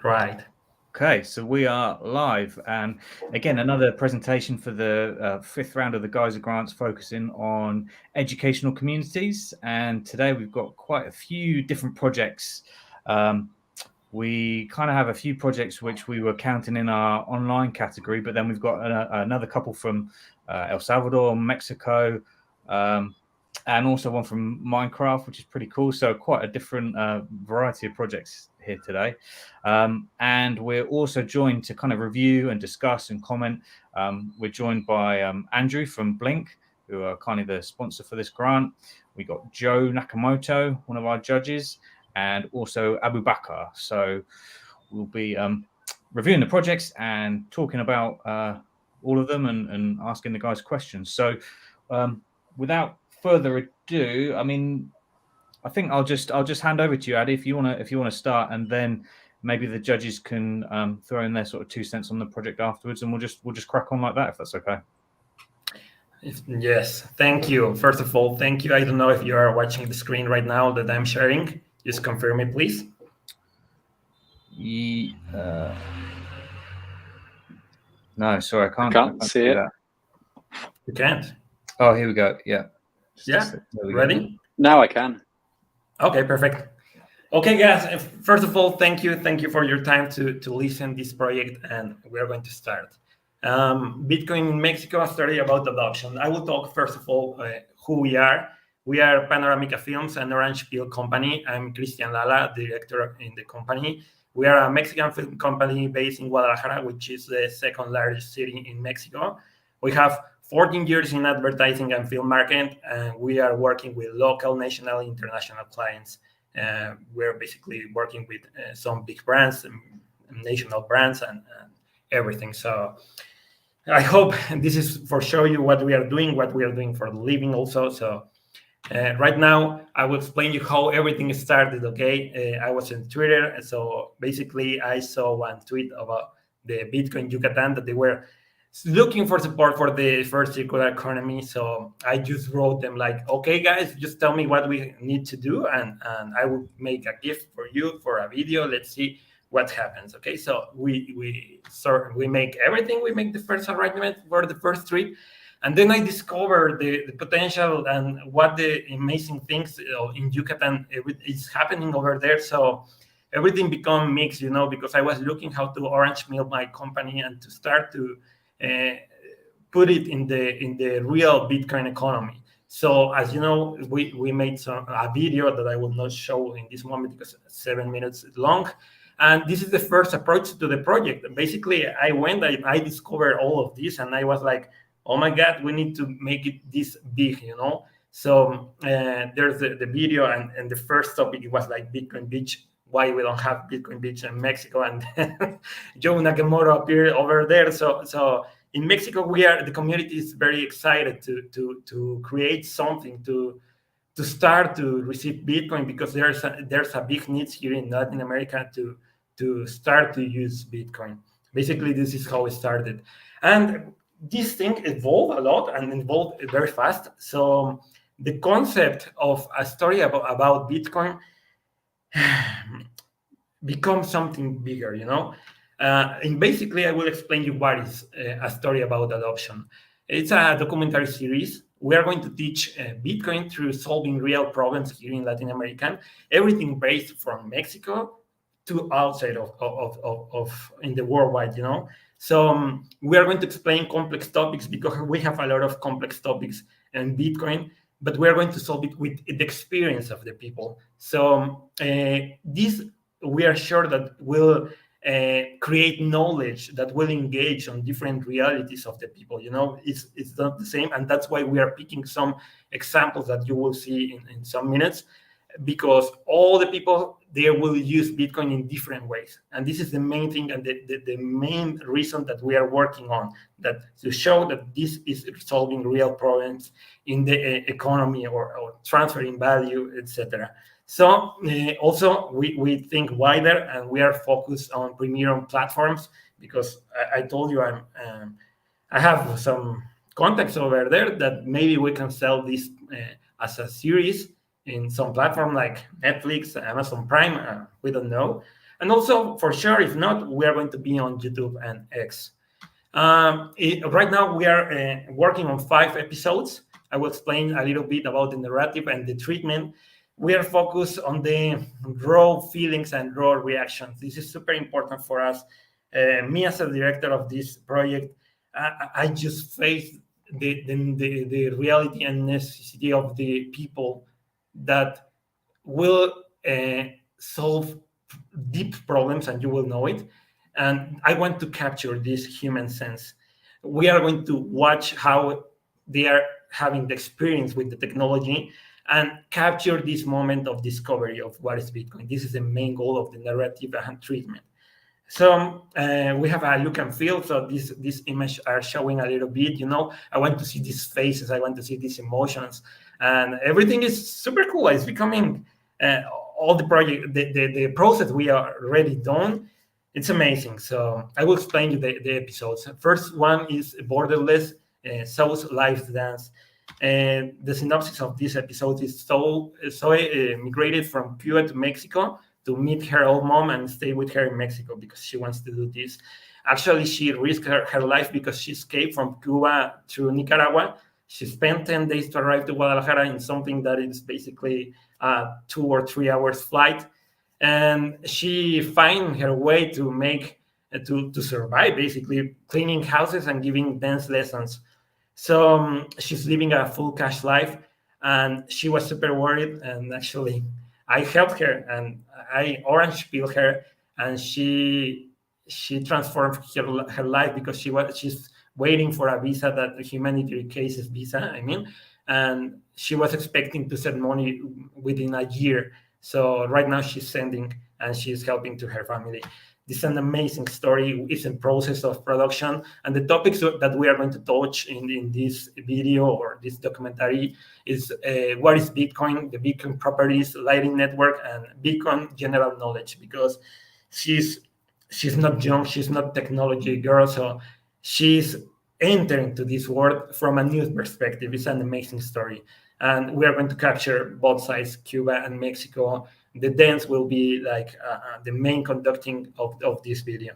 Right. Okay, so we are live, and again, another presentation for the fifth round of the Geyser Grants, focusing on educational communities. And today we've got quite a few different projects. We kind of have a few projects which we were counting in our online category, but then we've got another couple from El Salvador, Mexico, and also one from Minecraft, which is pretty cool. So quite a different variety of projects here today. And we're also joined to kind of review and discuss and comment. We're joined by Andrew from Blink, who are kind of the sponsor for this grant. We got Joe Nakamoto, one of our judges, and also Abu Bakr. So we'll be reviewing the projects and talking about all of them and asking the guys questions. So without further ado, I mean, I think I'll just hand over to you, Adi, if you wanna start, and then maybe the judges can throw in their sort of 2 cents on the project afterwards, and we'll just crack on like that, if that's okay. Yes, thank you. First of all, thank you. I don't know if you are watching the screen right now that I'm sharing. Just confirm it, please. No, sorry, I can't see it. That. You can't. Oh, here we go. Yeah. Ready? Now I can. Okay, perfect. Okay, guys. First of all, thank you for your time to listen this project, and we are going to start. Bitcoin in Mexico, a story about adoption. I will talk first of all who we are. We are Panoramica Films, an Orange Peel company. I'm Cristian Lala, director in the company. We are a Mexican film company based in Guadalajara, which is the second largest city in Mexico. We have 14 years in advertising and film marketing, and we are working with local, national, international clients. We're basically working with some big brands, national brands, and everything. So I hope this is for show you what we are doing for a living also. So right now, I will explain you how everything started, okay? I was on Twitter, so basically I saw one tweet about the Bitcoin Yucatan that they were looking for support for the first circular economy. So I just wrote them like, okay, guys, just tell me what we need to do, and I will make a gift for you for a video. Let's see what happens. Okay, so we make everything. We make the first arrangement for the first trip, and then I discovered the potential and what the amazing things in Yucatan is happening over there. So everything become mixed, because I was looking how to orange mill my company and to start to put it in the real Bitcoin economy. So as you know, we made a video that I will not show in this moment because it's 7 minutes long. And this is the first approach to the project. Basically, I discovered all of this, and I was like, oh my God, we need to make it this big, So there's the video, and the first topic, it was like Bitcoin Beach, why we don't have Bitcoin Beach in Mexico, and Joe Nakamoto appeared over there. So in Mexico, the community is very excited to create something to start to receive Bitcoin, because there's a big need here in Latin America to start to use Bitcoin. Basically, this is how it started, and this thing evolved a lot and evolved very fast. So the concept of a story about Bitcoin become something bigger, and basically I will explain you what is a story about adoption. It's a documentary series. We are going to teach Bitcoin through solving real problems here in Latin America, everything based from Mexico to outside of in the worldwide, So we are going to explain complex topics because we have a lot of complex topics in Bitcoin, but we are going to solve it with the experience of the people. So this, we are sure that will create knowledge that will engage on different realities of the people. It's not the same, and that's why we are picking some examples that you will see in some minutes, because all the people, they will use Bitcoin in different ways. And this is the main thing, and the main reason that we are working on, that to show that this is solving real problems in the economy or transferring value, etc. So also we think wider, and we are focused on premium platforms, because I told you I have some contacts over there that maybe we can sell this as a series in some platform like Netflix, Amazon Prime, we don't know. And also, for sure, if not, we are going to be on YouTube and X. Right now, we are working on 5 episodes. I will explain a little bit about the narrative and the treatment. We are focused on the raw feelings and raw reactions. This is super important for us. Me as a director of this project, I just face the reality and necessity of the people that will solve deep problems, and you will know it. And I want to capture this human sense. We are going to watch how they are having the experience with the technology and capture this moment of discovery of what is Bitcoin. This is the main goal of the narrative and treatment. So we have a look and feel. So these images are showing a little bit. I want to see these faces. I want to see these emotions, and everything is super cool. It's becoming all the project, the process we are already done. It's amazing. So I will explain you the episodes. First one is Borderless, Zoe's Life Dance. And the synopsis of this episode is Zoe migrated from Cuba to Mexico to meet her old mom and stay with her in Mexico because she wants to do this. Actually, she risked her life because she escaped from Cuba to Nicaragua. She spent 10 days to arrive to Guadalajara in something that is basically a 2 or 3 hours flight. And she find her way to to survive, basically cleaning houses and giving dance lessons. So she's living a full cash life, and she was super worried. And actually, I helped her and I orange peel her, and she transformed her life because she's waiting for a visa, that the humanitarian cases visa, I mean, and she was expecting to send money within a year. So right now she's sending and she's helping to her family. This is an amazing story. It's in process of production, and the topics that we are going to touch in this video or this documentary is what is Bitcoin, the Bitcoin properties, Lightning Network, and Bitcoin general knowledge. Because she's not young, she's not technology girl, so she's entering to this world from a new perspective. It's an amazing story, and we are going to capture both sides, Cuba and Mexico. The dance will be like the main conducting of this video.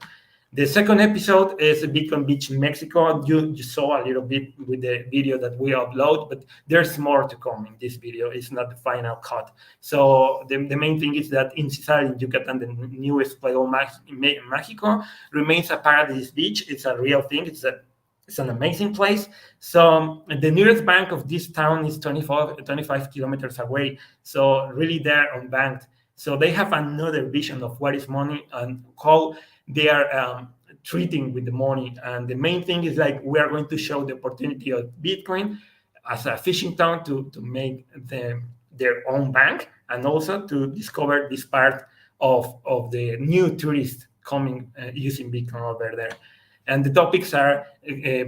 The second episode is Bitcoin Beach in Mexico. You saw a little bit with the video that we upload, but there's more to come in this video. It's not the final cut. So the main thing is that Incisal in Yucatan, the newest Pueblo Mágico, remains a paradise beach. It's a real thing. It's an amazing place. So the nearest bank of this town is 25 kilometers away. So really they're unbanked. So they have another vision of what is money and how they are treating with the money. And the main thing is like we are going to show the opportunity of Bitcoin as a fishing town to make their own bank, and also to discover this part of the new tourists coming using Bitcoin over there. And the topics are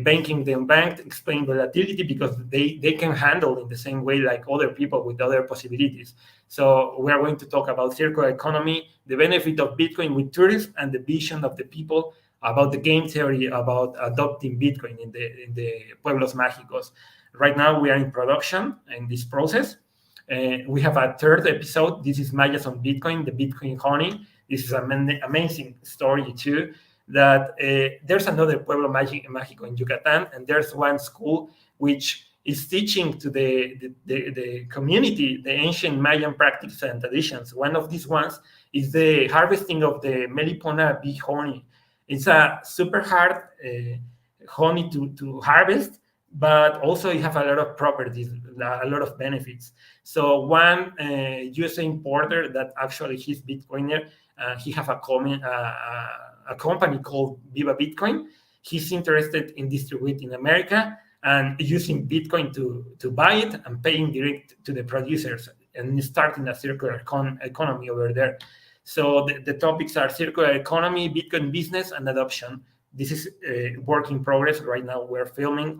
banking the unbanked, explain volatility, because they can handle in the same way like other people with other possibilities. So we are going to talk about circular economy, the benefit of Bitcoin with tourism, and the vision of the people about the game theory about adopting Bitcoin in the Pueblos Mágicos. Right now we are in production in this process. We have a third episode. This is Mayas on Bitcoin, the Bitcoin honey. This is an amazing story too. That there's another Pueblo Mágico in Yucatan, and there's one school which is teaching to the community the ancient Mayan practices and traditions. One of these ones is the harvesting of the Melipona bee honey. It's a super hard honey to harvest, but also you have a lot of properties, a lot of benefits. So one USA importer that actually he's Bitcoiner, he have a company called Viva Bitcoin. He's interested in distributing America and using Bitcoin to buy it and paying direct to the producers and starting a circular economy over there. So the topics are circular economy, Bitcoin business, and adoption. This is work in progress. Right now we're filming,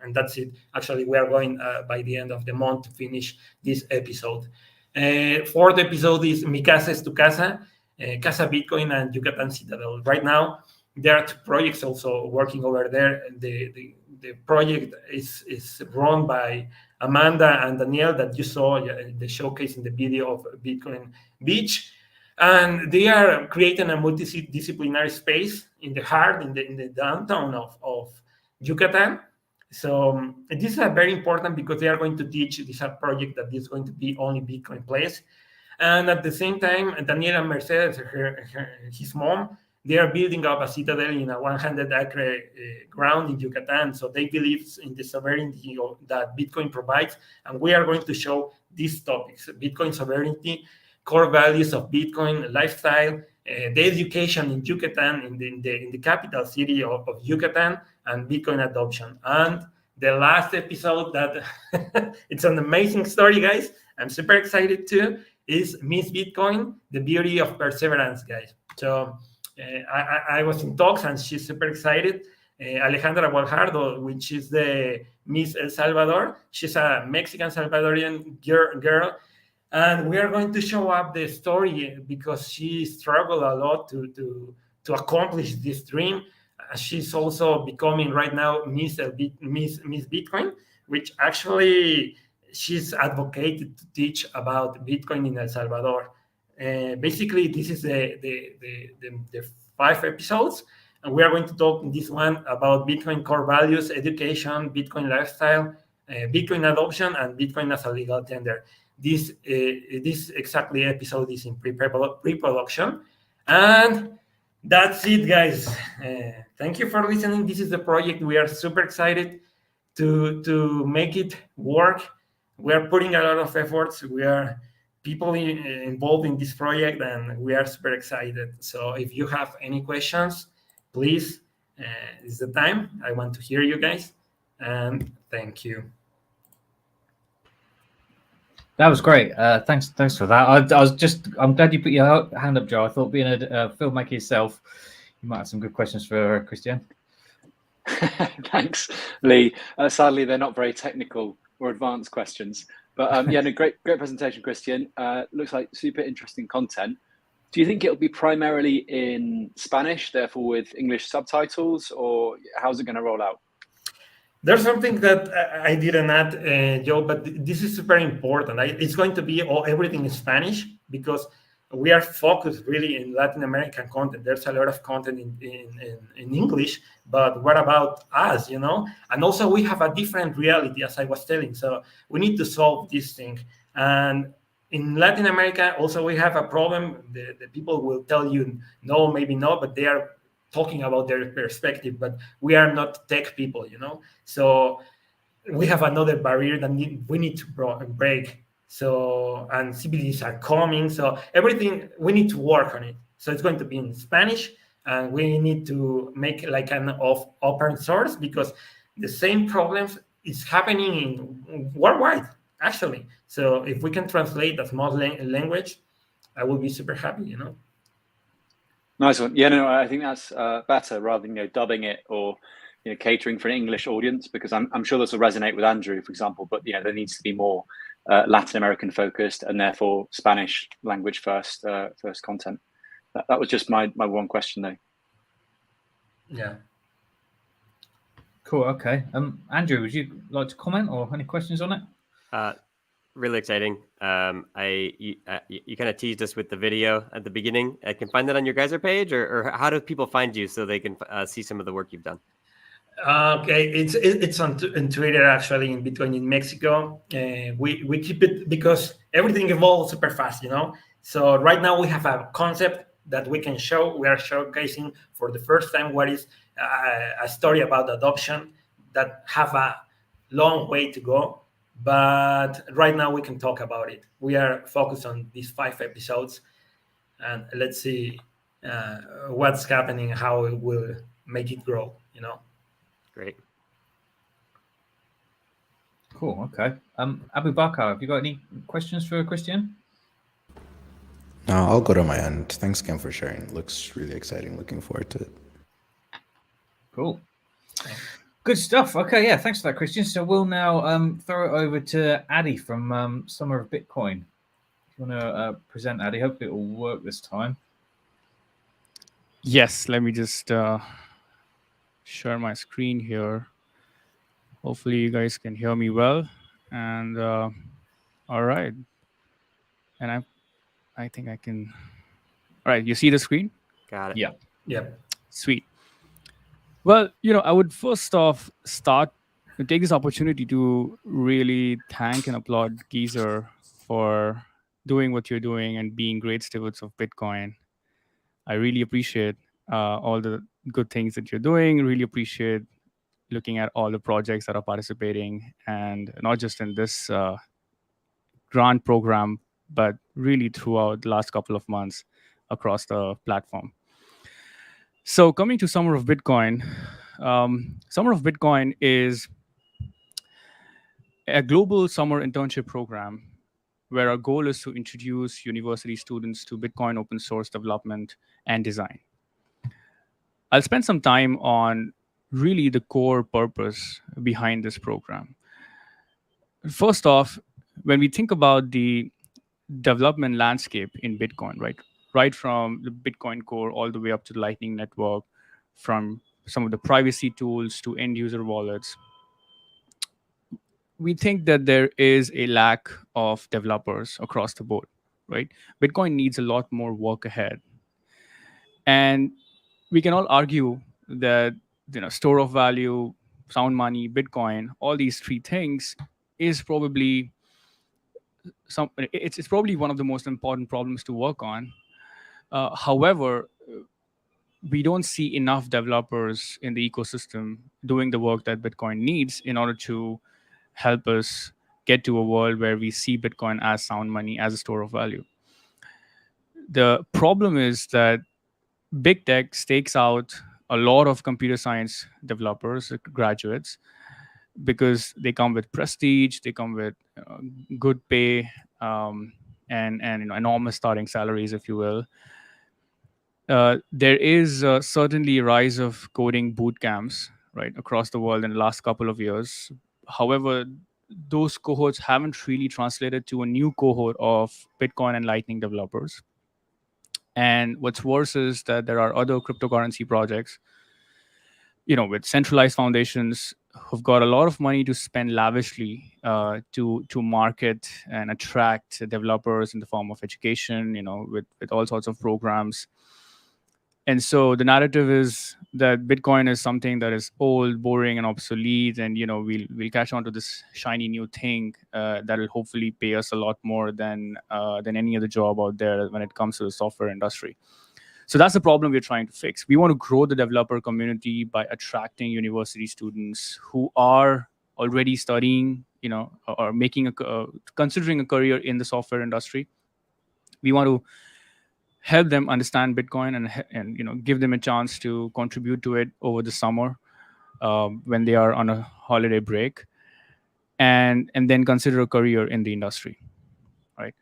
and that's it. Actually, we are going by the end of the month to finish this episode. Fourth episode is Mi Casa es Tu Casa, Casa Bitcoin and Yucatan Citadel. Right now, there are 2 projects also working over there. The project is run by Amanda and Danielle that you saw the showcase in the video of Bitcoin Beach. And they are creating a multidisciplinary space in the heart, in the downtown of Yucatan. So this is very important because they are going to teach this a project that is going to be only Bitcoin place. And at the same time, Daniela Mercedes, his mom, they are building up a citadel in a 100-acre ground in Yucatan. So they believe in the sovereignty that Bitcoin provides. And we are going to show these topics: Bitcoin sovereignty, core values of Bitcoin, lifestyle, the education in Yucatan, in the capital city of Yucatan, and Bitcoin adoption. And the last episode that it's an amazing story, guys. I'm super excited too. Is Miss Bitcoin, the beauty of perseverance, guys. So I was in talks and she's super excited. Alejandra Guajardo, which is the Miss El Salvador, she's a Mexican Salvadorian girl. And we are going to show up the story because she struggled a lot to accomplish this dream. She's also becoming right now Miss Bitcoin, which actually she's advocated to teach about Bitcoin in El Salvador. Basically, this is the 5 episodes, and we are going to talk in this one about Bitcoin core values, education, Bitcoin lifestyle, Bitcoin adoption, and Bitcoin as a legal tender. This exactly episode is in pre-production, and that's it, guys. Thank you for listening. This is the project. We are super excited to make it work. We are putting a lot of efforts. We are people involved in this project, and we are super excited. So if you have any questions, please, it's the time. I want to hear you guys, and thank you. That was great. Thanks for that. I'm glad you put your hand up, Joe. I thought being a filmmaker yourself, you might have some good questions for Christian. Thanks, Lee. Sadly, they're not very technical or advanced questions, but great presentation, Christian. Looks like super interesting content. Do you think it'll be primarily in Spanish, therefore with English subtitles, or how's it going to roll out? There's something that I didn't add, Joe, but this is super important. It's going to be everything in Spanish because we are focused really in Latin American content. There's a lot of content in English, but what about us, And also we have a different reality, as I was telling. So we need to solve this thing. And in Latin America, also we have a problem. The people will tell you no, maybe no, but they are talking about their perspective, but we are not tech people, So we have another barrier that we need to break. So, and CBDs are coming. So everything, we need to work on it. So it's going to be in Spanish, and we need to make like an open source because the same problems is happening in worldwide, actually. So if we can translate a small language, I will be super happy, Nice one. Yeah, no, I think that's better rather than dubbing it or catering for an English audience, because I'm sure this will resonate with Andrew, for example. But there needs to be more Latin American focused and therefore Spanish language first content. That was just my one question, though. Yeah. Cool. Okay. Andrew, would you like to comment or any questions on it? Really exciting. You kind of teased us with the video at the beginning. I can find that on your Geyser page, or how do people find you so they can see some of the work you've done? Okay, it's on Twitter, actually, in Bitcoin in Mexico. We keep it because everything evolves super fast, So right now we have a concept that we can show. We are showcasing for the first time what is a story about adoption that have a long way to go. But right now we can talk about it. We are focused on these 5 episodes, and let's see what's happening, how it will make it grow, Great. Cool. Okay. Abu Bakr, have you got any questions for Christian? No, I'll go to my end. Thanks again for sharing. It looks really exciting. Looking forward to it. Cool. Good stuff. Okay, yeah, thanks for that, Christian. So we'll now throw it over to Addy from Summer of Bitcoin. If you want to present, Addy, hopefully it will work this time. Yes, let me just share my screen here. Hopefully you guys can hear me well. And all right. And I think I can All right, you see the screen? Got it. Yeah. Yeah. Sweet. Well, I would first off take this opportunity to really thank and applaud Geezer for doing what you're doing and being great stewards of Bitcoin. I really appreciate all the good things that you're doing. Really appreciate looking at all the projects that are participating, and not just in this grant program, but really throughout the last couple of months across the platform. So, coming to Summer of Bitcoin, Summer of Bitcoin is a global summer internship program where our goal is to introduce university students to Bitcoin open source development and design. I'll spend some time on really the core purpose behind this program. First off, when we think about the development landscape in Bitcoin, right from the Bitcoin core all the way up to the Lightning Network, from some of the privacy tools to end user wallets, we think that there is a lack of developers across the board, right? Bitcoin needs a lot more work ahead. And we can all argue that store of value, sound money, Bitcoin, all these three things is probably it's probably one of the most important problems to work on. However, we don't see enough developers in the ecosystem doing the work that Bitcoin needs in order to help us get to a world where we see Bitcoin as sound money, as a store of value. The problem is that big tech stakes out a lot of computer science developers, graduates, because they come with prestige, they come with good pay, and enormous starting salaries, if you will. There is certainly a rise of coding boot camps right across the world in the last couple of years. However, those cohorts haven't really translated to a new cohort of Bitcoin and Lightning developers. And what's worse is that there are other cryptocurrency projects, with centralized foundations who've got a lot of money to spend lavishly to market and attract developers in the form of education, with all sorts of programs. And so the narrative is that Bitcoin is something that is old, boring, and obsolete, and we'll catch on to this shiny new thing that will hopefully pay us a lot more than any other job out there when it comes to the software industry. So that's the problem we're trying to fix. We want to grow the developer community by attracting university students who are already studying, or making considering a career in the software industry. We want to help them understand Bitcoin and give them a chance to contribute to it over the summer when they are on a holiday break, and then consider a career in the industry. Right.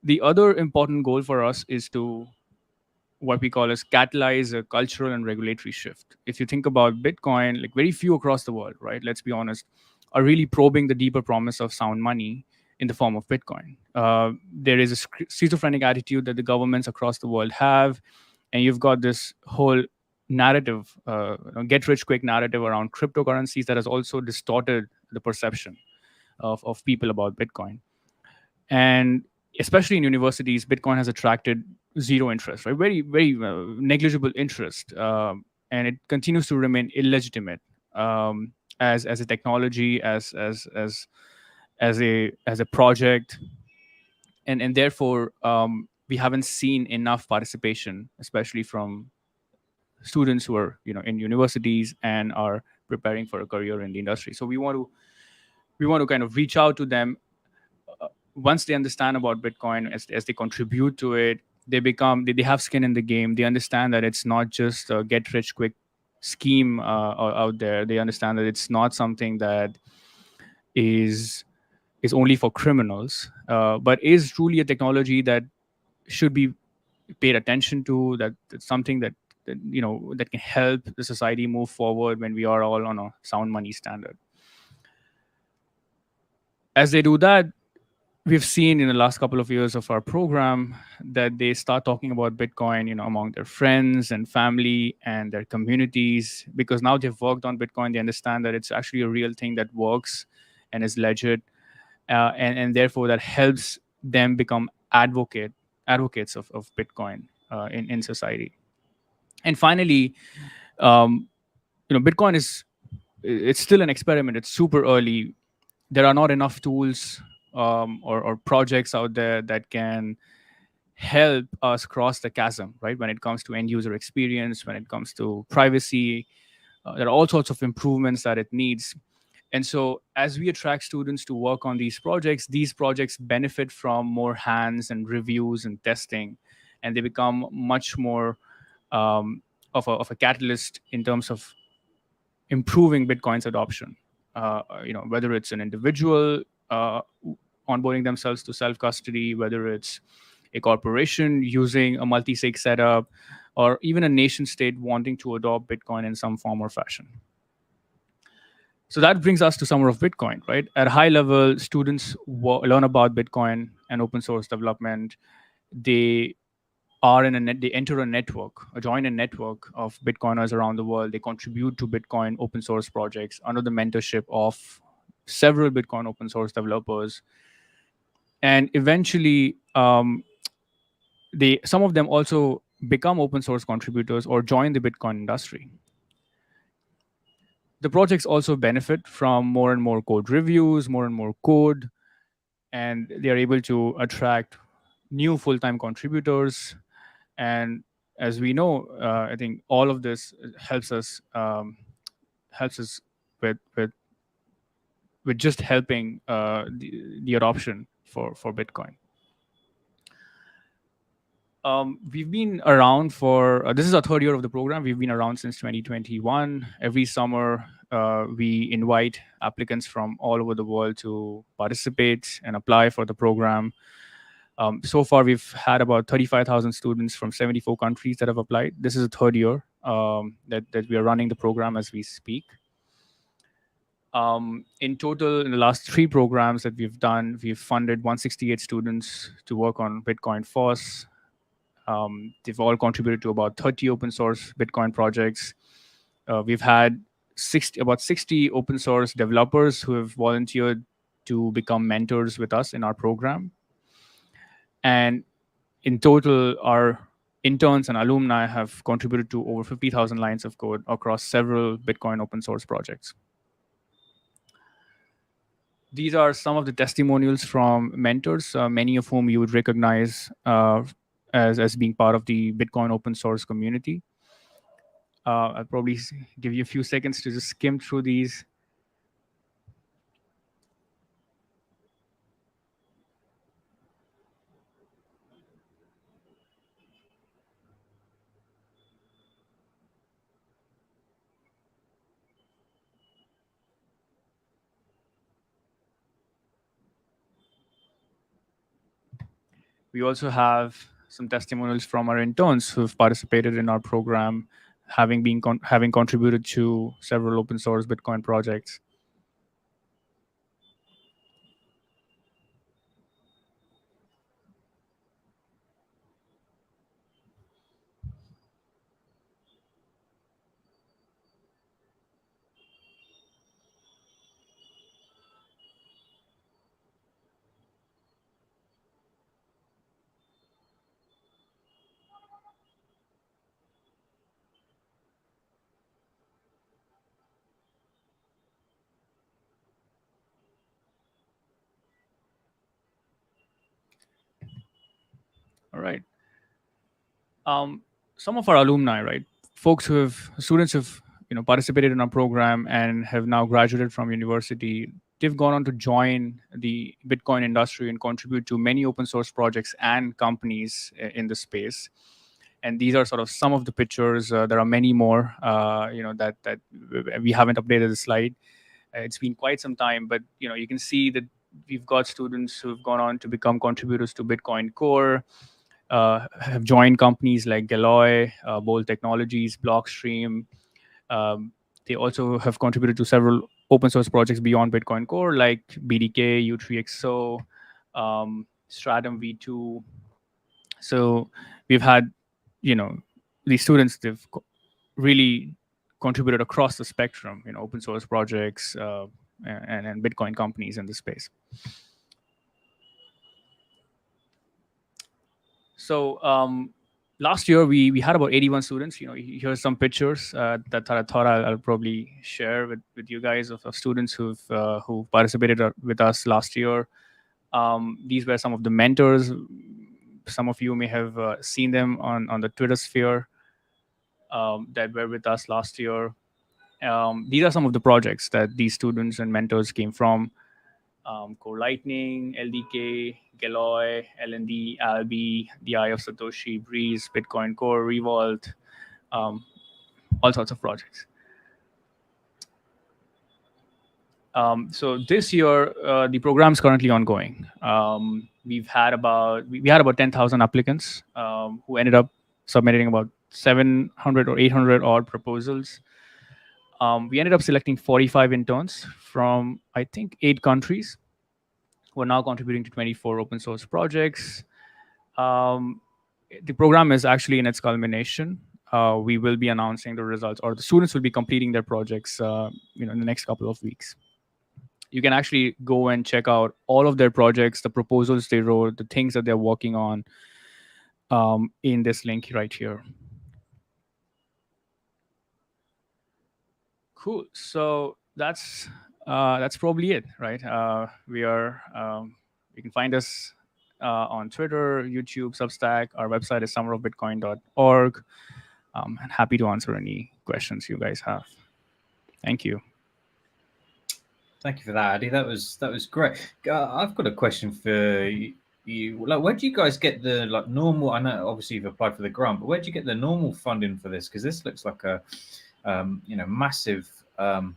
The other important goal for us is to what we call as catalyze a cultural and regulatory shift. If you think about Bitcoin, like very few across the world, right? Let's be honest, are really probing the deeper promise of sound money in the form of Bitcoin. There is a schizophrenic attitude that the governments across the world have, and you've got this whole narrative, get rich quick narrative around cryptocurrencies that has also distorted the perception of people about Bitcoin. And especially in universities, Bitcoin has attracted zero interest, right? Very, very negligible interest, and it continues to remain illegitimate as a technology, as a project, and therefore we haven't seen enough participation, especially from students who are in universities and are preparing for a career in the industry. So we want to kind of reach out to them. Once they understand about Bitcoin, as they contribute to it, they have skin in the game. They understand that it's not just a get rich quick scheme out there. They understand that it's not something that is only for criminals, but is truly a technology that should be paid attention to. That it's something that can help the society move forward when we are all on a sound money standard. As they do that, we've seen in the last couple of years of our program that they start talking about Bitcoin, among their friends and family and their communities, because now they've worked on Bitcoin. They understand that it's actually a real thing that works and is legit, and therefore that helps them become advocates of Bitcoin in society. And finally, Bitcoin it's still an experiment. It's super early. There are not enough tools or projects out there that can help us cross the chasm, right? When it comes to end user experience, when it comes to privacy, there are all sorts of improvements that it needs. And so as we attract students to work on these projects benefit from more hands and reviews and testing, and they become much more of a catalyst in terms of improving Bitcoin's adoption. Whether it's an individual onboarding themselves to self-custody, whether it's a corporation using a multi-sig setup, or even a nation state wanting to adopt Bitcoin in some form or fashion. So that brings us to Summer of Bitcoin, right? At a high level, students learn about Bitcoin and open source development. They they enter a network, join a network of Bitcoiners around the world. They contribute to Bitcoin open source projects under the mentorship of several Bitcoin open source developers. And eventually, some of them also become open source contributors or join the Bitcoin industry. The projects also benefit from more and more code reviews, more and more code, and they are able to attract new full-time contributors. And as we know, I think all of this helps us with just helping the adoption for Bitcoin. We've been around for this is our third year of the program. We've been around since 2021. Every summer, we invite applicants from all over the world to participate and apply for the program. So far, we've had about 35,000 students from 74 countries that have applied. This is the third year that we are running the program as we speak. In total, in the last 3 programs that we've done, we've funded 168 students to work on Bitcoin FOSS. They've all contributed to about 30 open source Bitcoin projects. We've had about 60 open source developers who have volunteered to become mentors with us in our program. And in total, our interns and alumni have contributed to over 50,000 lines of code across several Bitcoin open source projects. These are some of the testimonials from mentors, many of whom you would recognize as being part of the Bitcoin open source community. I'll probably give you a few seconds to just skim through these. We also have some testimonials from our interns who've participated in our program, having contributed to several open source Bitcoin projects. All right. Some of our alumni, right, students who've participated in our program and have now graduated from university, they've gone on to join the Bitcoin industry and contribute to many open source projects and companies in the space. And these are sort of some of the pictures. There are many more, that we haven't updated the slide. It's been quite some time, but you can see that we've got students who've gone on to become contributors to Bitcoin Core, have joined companies like Galoy, Bolt Technologies, Blockstream. They also have contributed to several open source projects beyond Bitcoin Core, like BDK, U3XO, Stratum V2. So we've had, these students, they've really contributed across the spectrum, open source projects and Bitcoin companies in the space. So last year we had about 81 students. Here's some pictures that I thought I'll probably share with you guys of students who participated with us last year. These were some of the mentors. Some of you may have seen them on the Twitter sphere that were with us last year. These are some of the projects that these students and mentors came from. Core Lightning, LDK, Galoy, LND, Albi, the Eye of Satoshi, Breeze, Bitcoin Core, Revolt, all sorts of projects. So this year, the program is currently ongoing. We had about 10,000 applicants who ended up submitting about 700 or 800 odd proposals. We ended up selecting 45 interns from, I think, 8 countries. We're now contributing to 24 open source projects. The program is actually in its culmination. We will be announcing the results, or the students will be completing their projects in the next couple of weeks. You can actually go and check out all of their projects, the proposals they wrote, the things that they're working on in this link right here. Cool. So that's probably it, right? You can find us on Twitter, YouTube, Substack. Our website is summerofbitcoin.org. I'm happy to answer any questions you guys have. Thank you. Thank you for that, Adi. That was great. I've got a question for you. Like, where do you guys get the normal? I know obviously you've applied for the grant, but where do you get the normal funding for this? Because this looks like a massive pool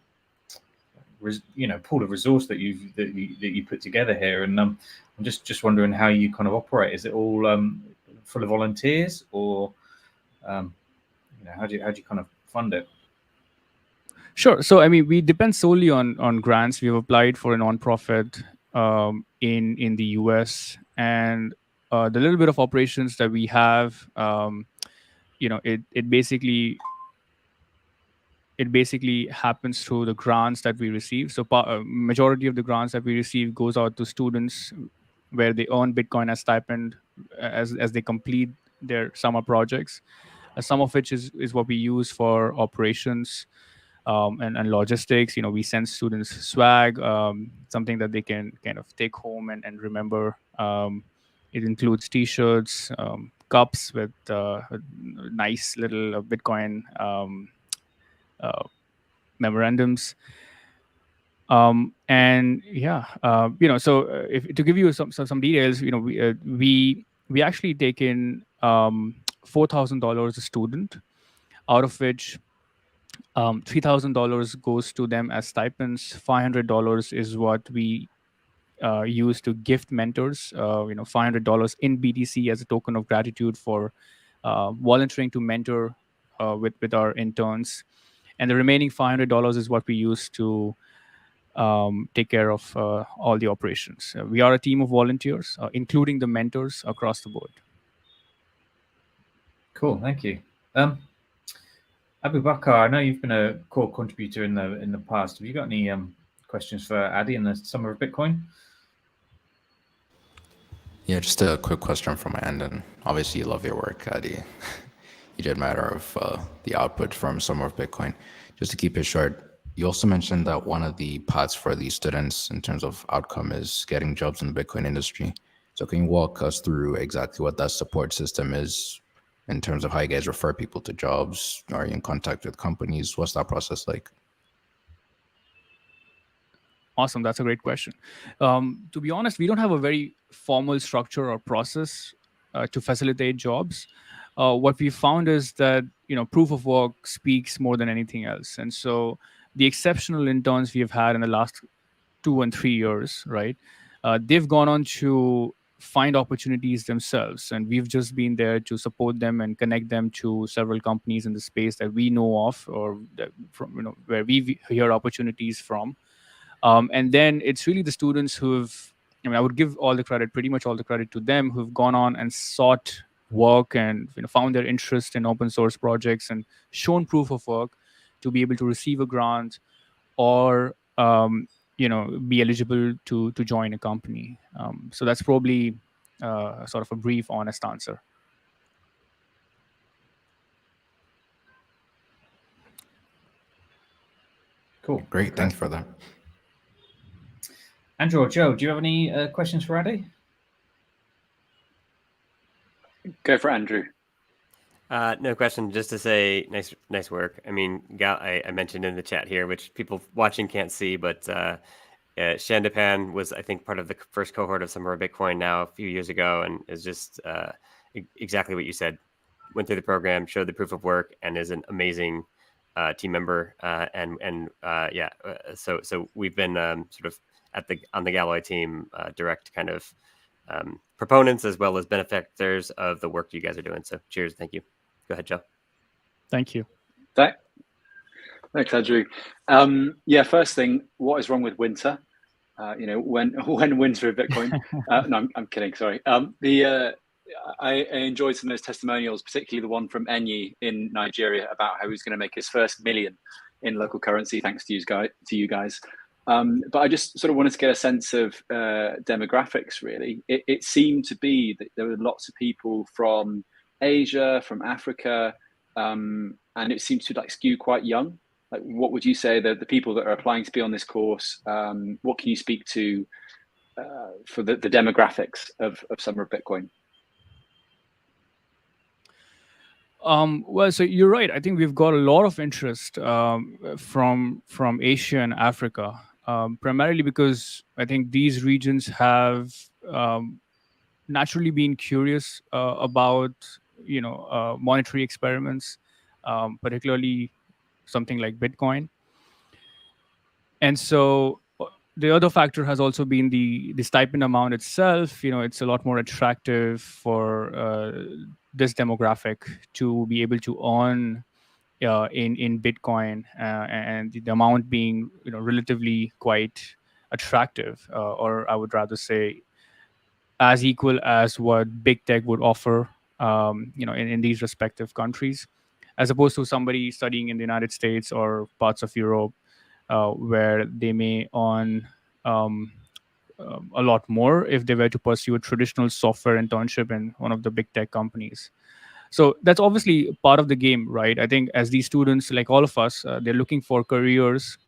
of resource that you put together here, and I'm just wondering how you kind of operate. Is it all full of volunteers, or how do you kind of fund it? Sure. So, I mean, we depend solely on grants. We've applied for a nonprofit in the US, and the little bit of operations that we have, it basically happens through the grants that we receive. So, majority of the grants that we receive goes out to students where they earn Bitcoin as stipend as they complete their summer projects. Some of which is what we use for operations. And logistics. We send students swag, something that they can kind of take home and remember. It includes T-shirts, cups with nice little Bitcoin memorandums. And yeah, so to give you some details, we actually take in $4,000 a student, out of which $3,000 goes to them as stipends. $500 is what we use to gift mentors. $500 in BTC as a token of gratitude for volunteering to mentor with our interns, and the remaining $500 is what we use to take care of all the operations. We are a team of volunteers, including the mentors across the board. Cool, thank you. Abu Bakr, I know you've been a core contributor in the past. Have you got any questions for Adi in the Summer of Bitcoin? Yeah, just a quick question from my end. And obviously, you love your work, Adi. You did matter of the output from Summer of Bitcoin. Just to keep it short, you also mentioned that one of the paths for these students in terms of outcome is getting jobs in the Bitcoin industry. So can you walk us through exactly what that support system is in terms of how you guys refer people to jobs? Are you in contact with companies? What's that process like? Awesome. That's a great question. To be honest, we don't have a very formal structure or process to facilitate jobs. What we found is that, proof of work speaks more than anything else. And so the exceptional interns we have had in the last 2 and 3 years, right? They've gone on to find opportunities themselves, and we've just been there to support them and connect them to several companies in the space that we know of, or from where we hear opportunities from. And then it's really the students who've, I would give pretty much all the credit to them, who've gone on and sought work and found their interest in open source projects and shown proof of work to be able to receive a grant or be eligible to join a company. So that's probably sort of a brief, honest answer. Cool. Great. Thank you for that. Andrew or Joe, do you have any questions for Addy? Go for it, Andrew. No question. Just to say, nice work. I mean, I mentioned in the chat here, which people watching can't see, but Shandapan was, I think, part of the first cohort of Summer of Bitcoin now a few years ago, and is just exactly what you said. Went through the program, showed the proof of work, and is an amazing team member. So we've been sort of on the Galloway team, direct kind of proponents as well as benefactors of the work you guys are doing. So cheers, thank you. Go ahead, Joe. Thank you. Thanks, Andrew. First thing, what is wrong with winter? When winter of Bitcoin? No, I'm kidding. Sorry. I enjoyed some of those testimonials, particularly the one from Enyi in Nigeria about how he's going to make his first million in local currency thanks to you guys. But I just sort of wanted to get a sense of demographics. Really, it seemed to be that there were lots of people from Asia, from Africa, and it seems to skew quite young. Like, what would you say that the people that are applying to be on this course? What can you speak to for the demographics of Summer of Bitcoin? Well, so you're right. I think we've got a lot of interest from Asia and Africa, primarily because I think these regions have naturally been curious about monetary experiments, particularly something like Bitcoin. And so the other factor has also been the stipend amount itself. It's a lot more attractive for this demographic to be able to earn in Bitcoin, and the amount being relatively quite attractive, or I would rather say as equal as what big tech would offer in these respective countries, as opposed to somebody studying in the United States or parts of Europe, where they may earn a lot more if they were to pursue a traditional software internship in one of the big tech companies. So that's obviously part of the game, right? I think as these students, like all of us, they're looking for careers.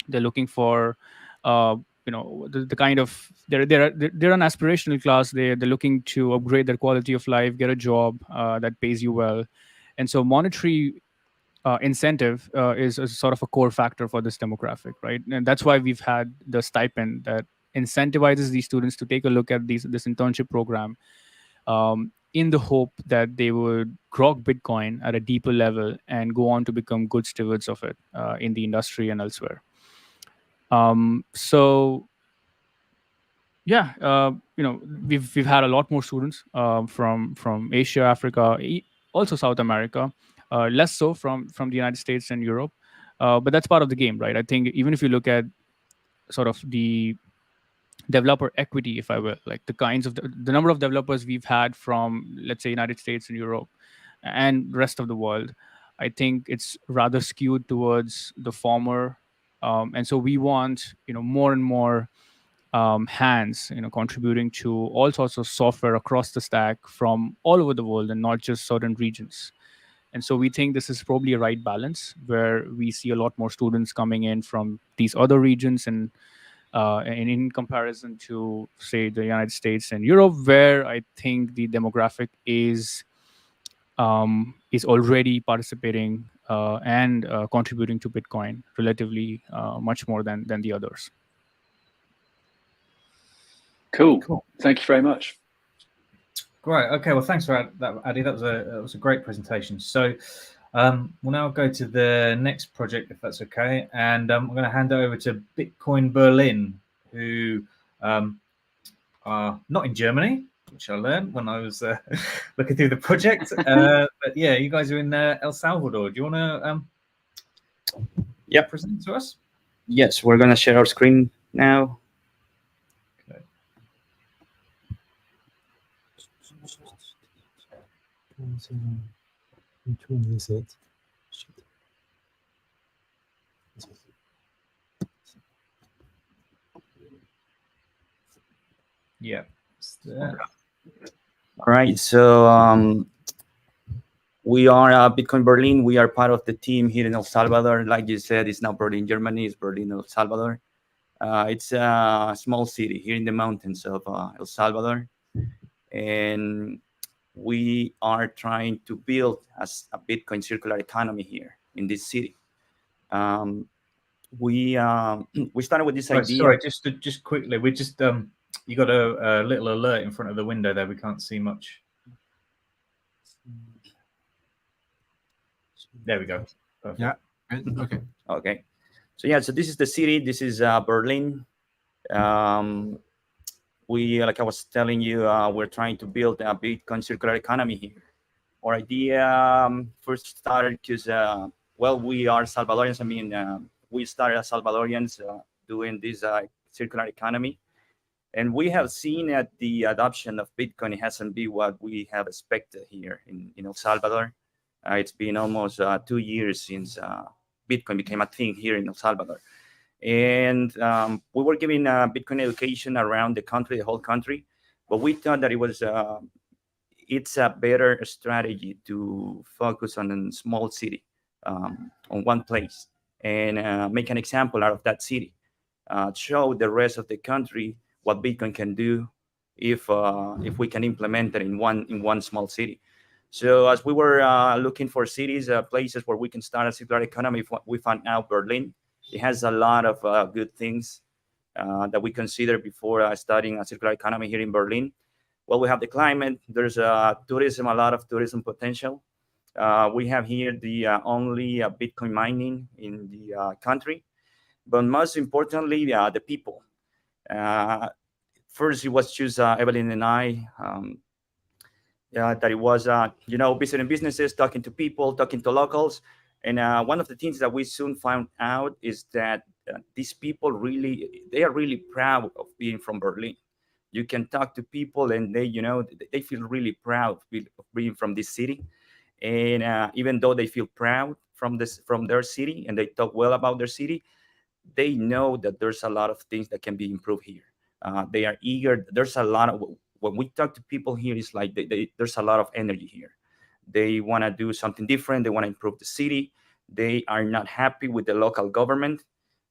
They're looking for, the kind of they're an aspirational class. They're looking to upgrade their quality of life, get a job that pays you well, and so monetary incentive is sort of a core factor for this demographic, right? And that's why we've had the stipend that incentivizes these students to take a look at this internship program, in the hope that they would grok Bitcoin at a deeper level and go on to become good stewards of it in the industry and elsewhere. We've had a lot more students from Asia, Africa, also South America, less so from the United States and Europe, but that's part of the game, right? I think even if you look at sort of the developer equity, if I will, like the kinds of the number of developers we've had from, let's say, United States and Europe and rest of the world, I think it's rather skewed towards the former, and so we want more and more hands contributing to all sorts of software across the stack from all over the world and not just certain regions. And so we think this is probably a right balance, where we see a lot more students coming in from these other regions, and in comparison to, say, the United States and Europe, where I think the demographic is already participating and contributing to Bitcoin relatively much more than the others. Cool. Thank you very much. Great. Okay. Well, thanks for that, Addy. That was a great presentation. So we'll now go to the next project, if that's okay. And I'm going to hand it over to Bitcoin Berlin, who are not in Germany, which I learned when I was looking through the project. But yeah, you guys are in El Salvador. Do you want to present to us? Yes, we're going to share our screen now. Which one is it? Yeah. All right. So We are Bitcoin Berlin. We are part of the team here in El Salvador. Like you said, it's not Berlin, Germany. It's Berlin, El Salvador. It's a small city here in the mountains of El Salvador. And we are trying to build a Bitcoin circular economy here in this city. We started with this Right, idea. sorry, just quickly, we just you got a little alert in front of the window there. We can't see much. There we go. Perfect. Yeah. Okay. Okay. So yeah, so this is the city. This is Berlin. We, like I was telling you, we're trying to build a Bitcoin circular economy here. Our idea first started because, well, we are Salvadorians. I mean, we started as Salvadorians doing this circular economy. And we have seen that the adoption of Bitcoin hasn't been what we have expected here in El Salvador. It's been almost 2 years since Bitcoin became a thing here in El Salvador. And we were giving Bitcoin education around the country, the whole country. But we thought that it's a better strategy to focus on a small city, on one place, and make an example out of that city. Show the rest of the country what Bitcoin can do if we can implement it in one small city. So as we were looking for cities, places where we can start a circular economy, we found out Berlin. It has a lot of good things that we consider before starting a circular economy here in Berlin. Well, we have the climate. There's tourism, a lot of tourism potential. We have here the only Bitcoin mining in the country. But most importantly, the people. First, it was just Evelyn and I. That it was, visiting businesses, talking to people, talking to locals. And one of the things that we soon found out is that these people they are really proud of being from Berlin. You can talk to people and they feel really proud of being from this city. And even though they feel proud from their city and they talk well about their city, they know that there's a lot of things that can be improved here. They are eager. There's a lot of, when we talk to people here, it's like there's a lot of energy here. They want to do something different. They want to improve the city. They are not happy with the local government.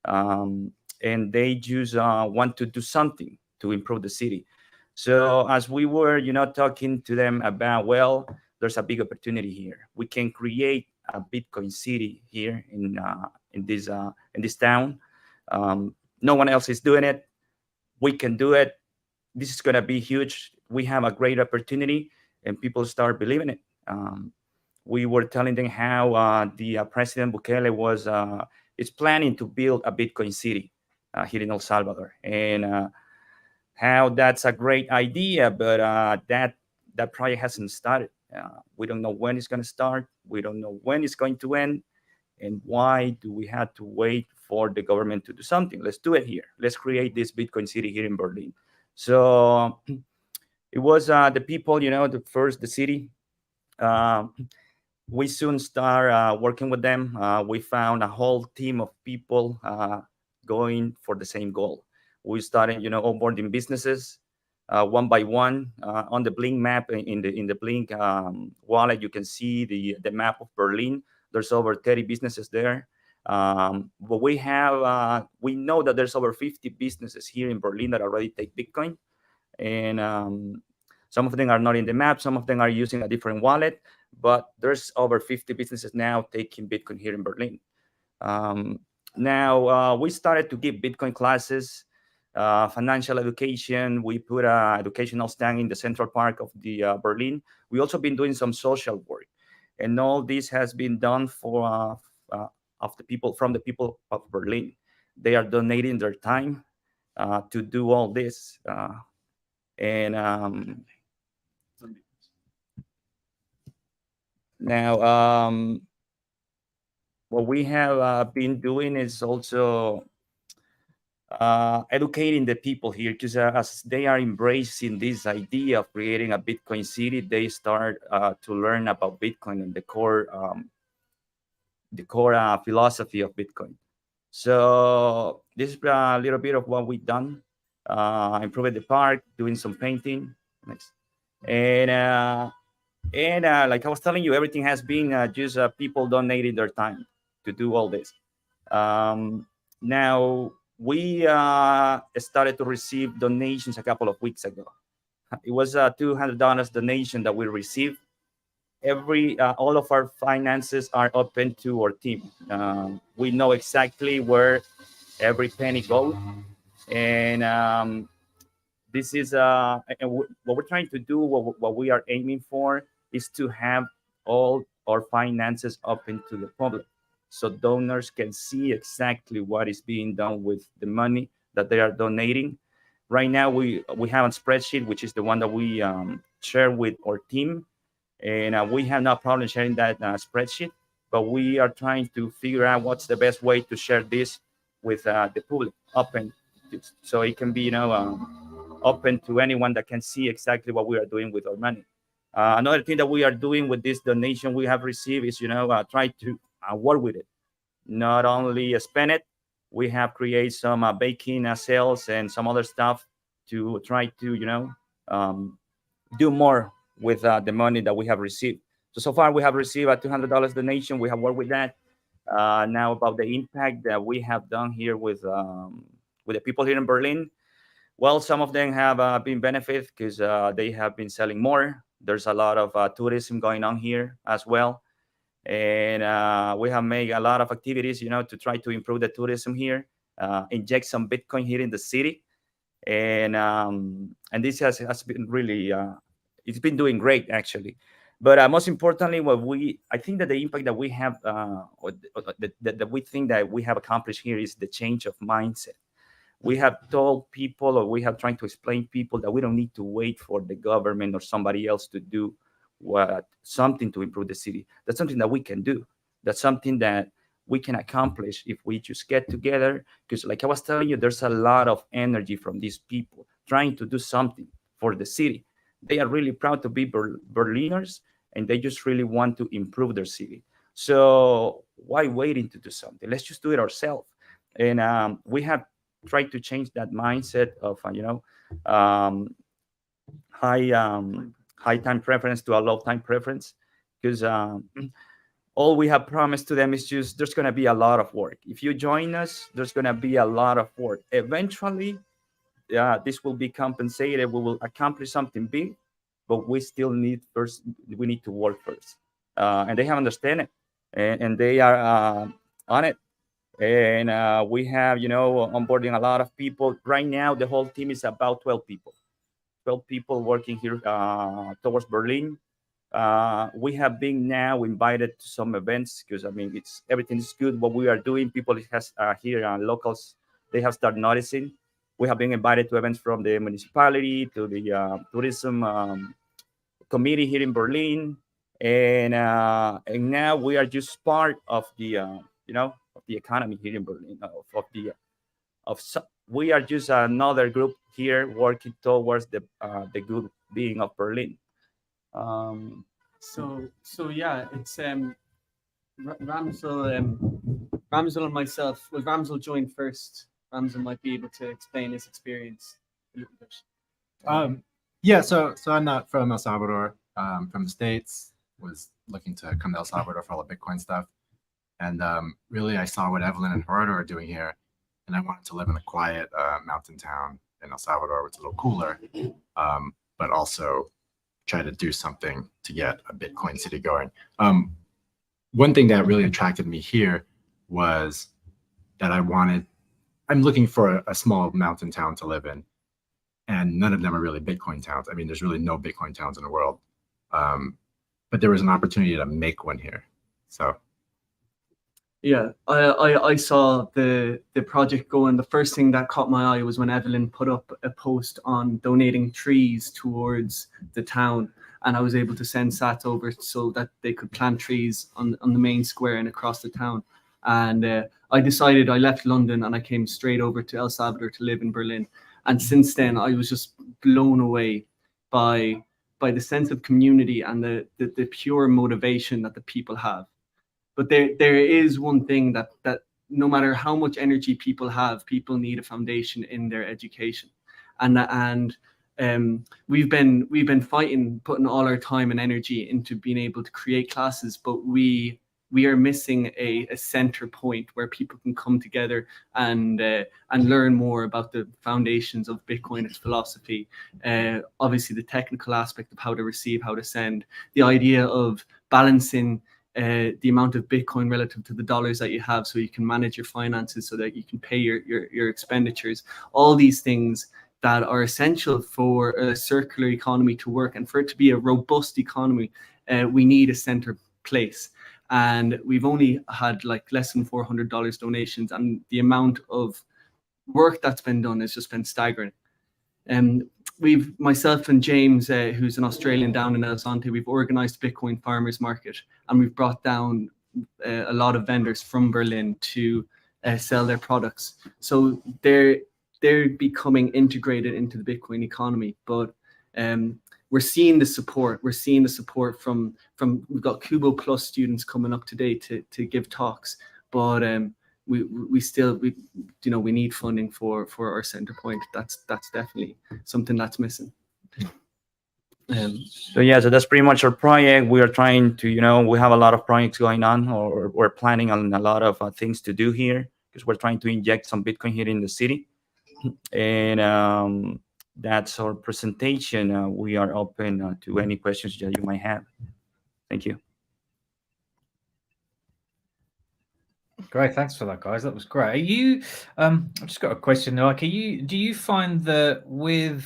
And they just want to do something to improve the city. So as we were, talking to them about, well, there's a big opportunity here. We can create a Bitcoin city here in this town. No one else is doing it. We can do it. This is going to be huge. We have a great opportunity, and people start believing it. We were telling them how the President Bukele is planning to build a Bitcoin city here in El Salvador, and how that's a great idea, but that project hasn't started. We don't know when it's going to start. We don't know when it's going to end. And why do we have to wait for the government to do something? Let's do it here. Let's create this Bitcoin city here in Berlin. So it was the people, the city. We soon start working with them. We found a whole team of people going for the same goal. We started, onboarding businesses one by one. On the Blink map, in the Blink wallet, you can see the map of Berlin. There's over 30 businesses there. But we know that there's over 50 businesses here in Berlin that already take Bitcoin. And some of them are not in the map. Some of them are using a different wallet. But there's over 50 businesses now taking Bitcoin here in Berlin. Now, we started to give Bitcoin classes, financial education. We put an educational stand in the central park of the Berlin. We also been doing some social work. And all this has been done from the people of Berlin. They are donating their time to do all this. Now, what we have been doing is also educating the people here, because as they are embracing this idea of creating a Bitcoin city, they start to learn about Bitcoin and the core philosophy of Bitcoin. So this is a little bit of what we've done. Improving the park, doing some painting. Next. And And like I was telling you, everything has been just people donating their time to do all this. Now we started to receive donations a couple of weeks ago. It was a $200 donation that we received. All of our finances are open to our team. We know exactly where every penny goes, and this is what we're trying to do. What we are aiming for is to have all our finances open to the public, so donors can see exactly what is being done with the money that they are donating. Right now, we have a spreadsheet, which is the one that we share with our team, and we have no problem sharing that spreadsheet. But we are trying to figure out what's the best way to share this with the public, open, so it can be open to anyone that can see exactly what we are doing with our money. Another thing that we are doing with this donation we have received is try to work with it, not only spend it. We have created some baking sales and some other stuff to try to do more with the money that we have received. So far we have received a $200 donation. We have worked with that. Now about the impact that we have done here with the people here in Berlin. Well, some of them have been benefit because they have been selling more. There's a lot of tourism going on here as well. And we have made a lot of activities, to try to improve the tourism here, inject some Bitcoin here in the city. And this has been really, it's been doing great actually. But most importantly, I think that the impact that we have, or that we think that we have accomplished here is the change of mindset. We have told people, or we have trying to explain people that we don't need to wait for the government or somebody else to do something to improve the city. That's something that we can do. That's something that we can accomplish if we just get together. Because like I was telling you, there's a lot of energy from these people trying to do something for the city. They are really proud to be Berliners, and they just really want to improve their city. So why waiting to do something? Let's just do it ourselves. And we have tried to change that mindset of high time preference to a low time preference, because all we have promised to them is just there's going to be a lot of work. If you join us, there's going to be a lot of work. Eventually, this will be compensated. We will accomplish something big, but we still need to work first. And they have understand it, and they are on it. And we have, onboarding a lot of people. Right now, the whole team is about 12 people. 12 people working here towards Berlin. We have been now invited to some events because everything is good. What we are doing, people here, locals, they have started noticing. We have been invited to events from the municipality, to the tourism committee here in Berlin, and now we are just part of the of the economy here in Berlin. We are just another group here working towards the good being of Berlin. So yeah, it's Ramsel and myself. Well, Ramsel joined first. Ramsel might be able to explain his experience a little bit. Yeah, so I'm not from El Salvador, from the States. Was looking to come to El Salvador for all the Bitcoin stuff. And really, I saw what Evelyn and Gerardo are doing here, and I wanted to live in a quiet mountain town in El Salvador, which is a little cooler, but also try to do something to get a Bitcoin city going. One thing that really attracted me here was that I'm looking for a small mountain town to live in, and none of them are really Bitcoin towns. There's really no Bitcoin towns in the world, but there was an opportunity to make one here. So. Yeah, I saw the project going. The first thing that caught my eye was when Evelyn put up a post on donating trees towards the town, and I was able to send sats over so that they could plant trees on the main square and across the town. And I decided, I left London and I came straight over to El Salvador to live in Berlin. And since then, I was just blown away by the sense of community and the pure motivation that the people have. But there is one thing that no matter how much energy people have, people need a foundation in their education. And we've been fighting, putting all our time and energy into being able to create classes, but we are missing a center point where people can come together and learn more about the foundations of Bitcoin, its philosophy, obviously the technical aspect of how to receive, how to send, the idea of balancing the amount of Bitcoin relative to the dollars that you have, so you can manage your finances, so that you can pay your expenditures. All these things that are essential for a circular economy to work, and for it to be a robust economy, we need a center place. And we've only had like less than $400 donations, and the amount of work that's been done has just been staggering. Myself and James, who's an Australian down in El Zonte, we've organized Bitcoin Farmers Market, and we've brought down a lot of vendors from Berlin to sell their products. So they're becoming integrated into the Bitcoin economy. But we're seeing the support. We're seeing the support from we've got Kubo Plus students coming up today to give talks, but we still need funding for our center point. That's definitely something that's missing. So that's pretty much our project. We are trying to, we have a lot of projects going on, or we're planning on a lot of things to do here, because we're trying to inject some Bitcoin here in the city. And that's our presentation. We are open to any questions that you might have. Thank you. Great, thanks for that, guys. That was great. Are you? I've just got a question. Like, do you find that with,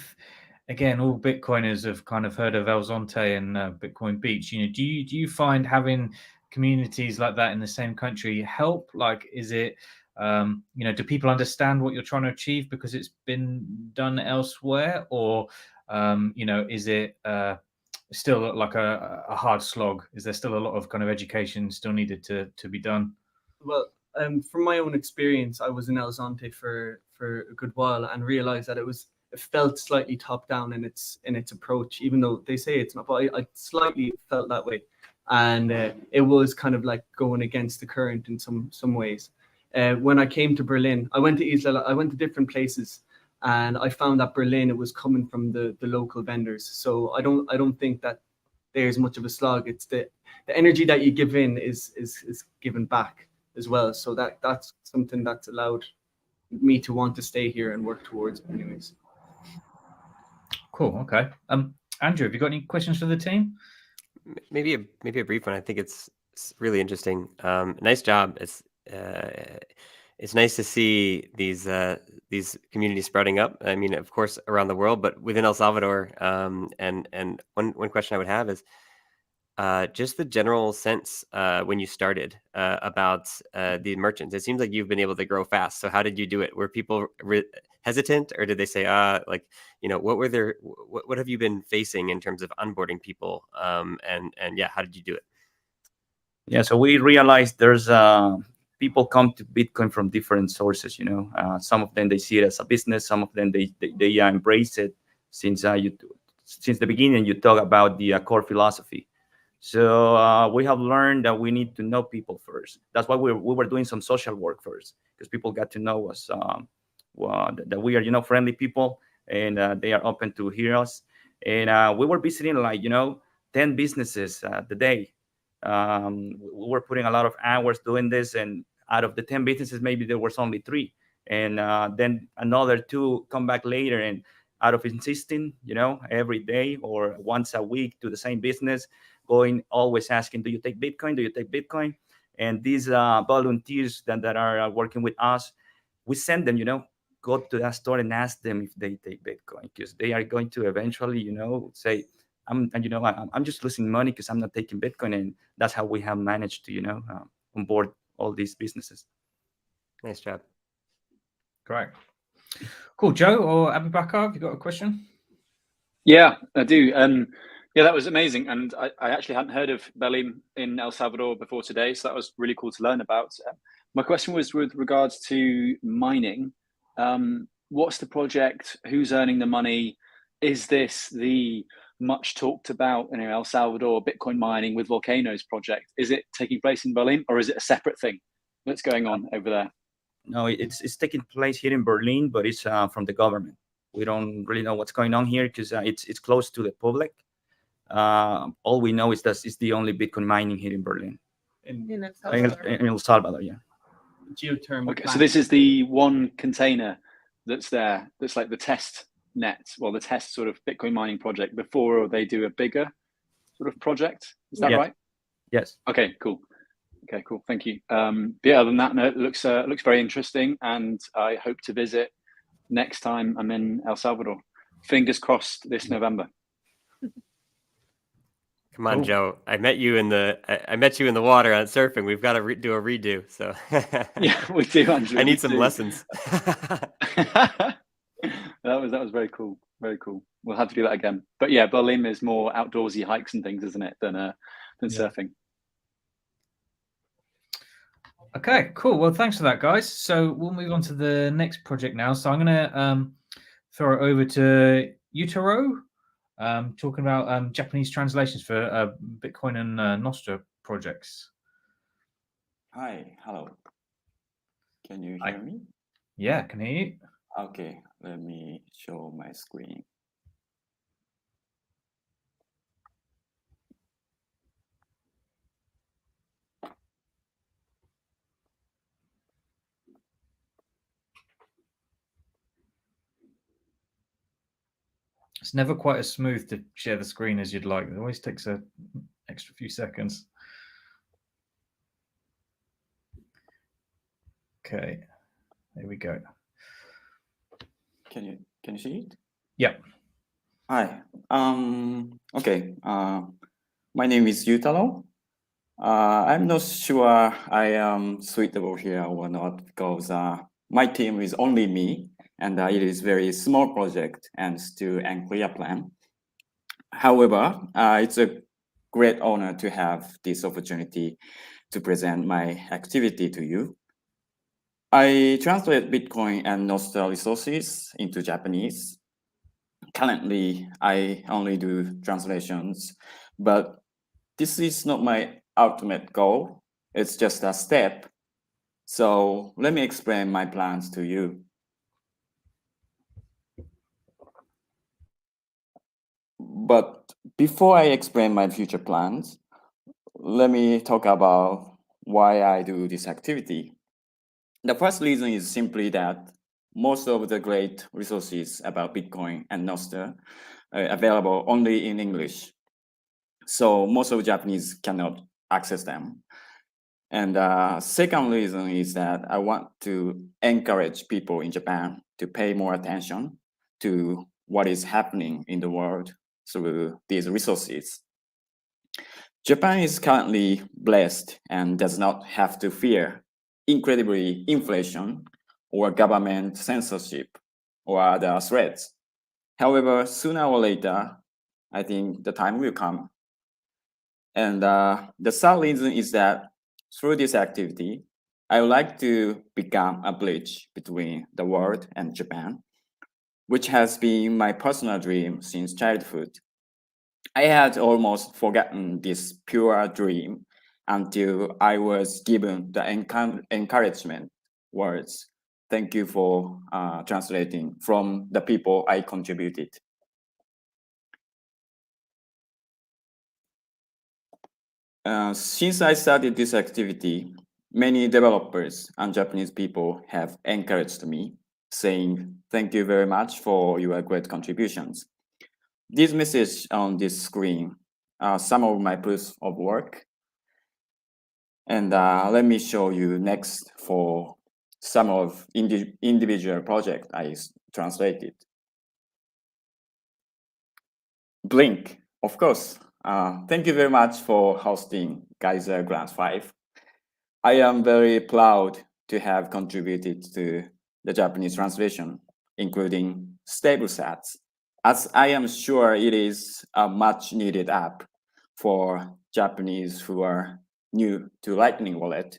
again, all Bitcoiners have kind of heard of El Zonte and Bitcoin Beach? Do you find having communities like that in the same country help? Like, is it, do people understand what you're trying to achieve because it's been done elsewhere, or is it still like a hard slog? Is there still a lot of kind of education still needed to be done? Well, from my own experience, I was in El Zonte for a good while, and realized that it felt slightly top down in its approach, even though they say it's not. But I slightly felt that way, and it was kind of like going against the current in some ways. When I came to Berlin, I went to Isla, I went to different places, and I found that Berlin, it was coming from the local vendors. So I don't think that there's much of a slog. It's the energy that you give in is given back as well. So that's something that's allowed me to want to stay here and work towards it anyways. Cool. Okay. Andrew, have you got any questions for the team? Maybe a brief one. I think it's really interesting. Nice job. It's nice to see these communities sprouting up. I mean, of course, around the world, but within El Salvador. And one question I would have is just the general sense when you started about the merchants. It seems like you've been able to grow fast. So how did you do it? Were people hesitant, or did they say, what have you been facing in terms of onboarding people? And how did you do it? Yeah, so we realized there's people come to Bitcoin from different sources. Some of them, they see it as a business. Some of them they embrace it since the beginning. You talk about the core philosophy. So we have learned that we need to know people first. That's why we were doing some social work first, because people got to know us, that we are friendly people, and they are open to hear us. And we were visiting 10 businesses the day. We were putting a lot of hours doing this, and out of the 10 businesses, maybe there was only 3, and then another 2 come back later, and out of insisting, every day or once a week to the same business, going always asking, do you take Bitcoin? And these volunteers that are working with us, we send them, go to that store and ask them if they take Bitcoin, because they are going to eventually, say, I'm just losing money because I'm not taking Bitcoin. And that's how we have managed to, onboard all these businesses. Nice job. Great. Cool. Joe or Abu Bakr, have you got a question? Yeah, I do. That was amazing. And I actually hadn't heard of Belim in El Salvador before today. So that was really cool to learn about. My question was with regards to mining. What's the project? Who's earning the money? Is this the much talked about El Salvador Bitcoin mining with volcanoes project? Is it taking place in Berlin, or is it a separate thing that's going on over there? No, it's taking place here in Berlin, but it's from the government. We don't really know what's going on here because it's close to the public. All we know is that it's the only Bitcoin mining here in Berlin. In In El Salvador, yeah. geothermal. Okay, so this is the one container that's there. That's like the test net, well, the test sort of Bitcoin mining project before they do a bigger sort of project. Is that Yeah. right? Yes. Okay, cool. Okay, cool. Thank you. But yeah, other than that, no, it looks very interesting, and I hope to visit next time I'm in El Salvador. Fingers crossed this November. Come on, Cool. Joe. I met you in the water on surfing. We've got to do a redo. So Yeah, we do, Andrew. I we need some do. lessons. that was very cool. Very cool. We'll have to do that again. But yeah, Berlin is more outdoorsy hikes and things, isn't it, than surfing. Okay, cool. Well, thanks for that, guys. So we'll move on to the next project now. So I'm going to throw it over to Yutaro, talking about Japanese translations for Bitcoin and Nostra projects. Hi, hello. Can you Hi. hear me? Yeah, can hear you. Okay, let me show my screen. It's never quite as smooth to share the screen as you'd like. It always takes an extra few seconds. Okay, there we go. Can you see it? Yeah. Hi. Okay. My name is Yutaro. I'm not sure I am suitable here or not because my team is only me, and it is very small project and still unclear plan. However, it's a great honor to have this opportunity to present my activity to you. I translate Bitcoin and Nostra resources into Japanese. Currently, I only do translations, but this is not my ultimate goal. It's just a step. So let me explain my plans to you. But before I explain my future plans, let me talk about why I do this activity. The first reason is simply that most of the great resources about Bitcoin and Nostra are available only in English. So most of Japanese cannot access them. And second reason is that I want to encourage people in Japan to pay more attention to what is happening in the world through these resources. Japan is currently blessed and does not have to fear incredibly inflation or government censorship or other threats. However, sooner or later, I think the time will come. And the third reason is that through this activity, I would like to become a bridge between the world and Japan, which has been my personal dream since childhood. I had almost forgotten this pure dream until I was given the encouragement words. Thank you for translating from the people I contributed. Since I started this activity, many developers and Japanese people have encouraged me, saying, thank you very much for your great contributions. These messages on this screen are some of my proofs of work. And let me show you next for some of individual projects I translated. Blink, of course. Thank you very much for hosting Geyser Grant 5. I am very proud to have contributed to the Japanese translation, including StableSats, as I am sure it is a much needed app for Japanese who are new to Lightning Wallet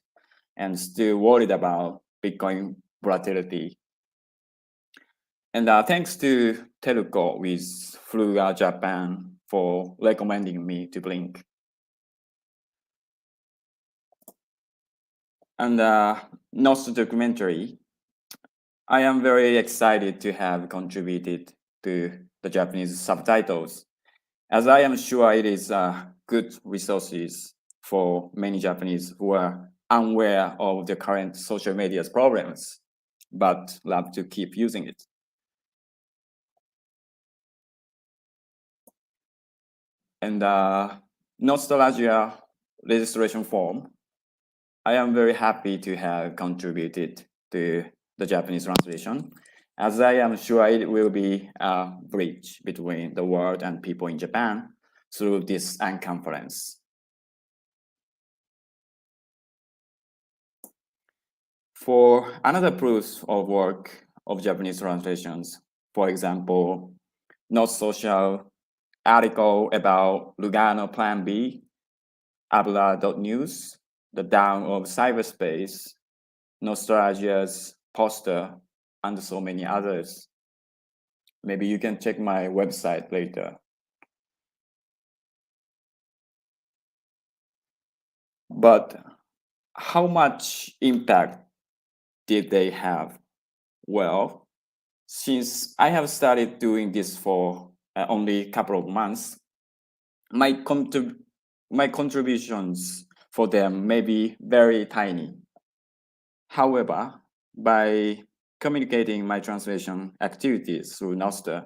and still worried about Bitcoin volatility. And thanks to Teruko with Flua Japan for recommending me to Blink. And Nostra documentary. I am very excited to have contributed to the Japanese subtitles, as I am sure it is good resources for many Japanese who are unaware of the current social media's problems, but love to keep using it. And Nostalgia registration form, I am very happy to have contributed to the Japanese translation, as I am sure it will be a bridge between the world and people in Japan through this conference. For another proof of work of Japanese translations, for example, Not Social article about Lugano Plan B, Abla.news, the down of cyberspace, Nostalgia's poster, and so many others. Maybe you can check my website later. But how much impact did they have? Well, since I have started doing this for only a couple of months, my contributions for them may be very tiny. However, by communicating my translation activities through Nostr,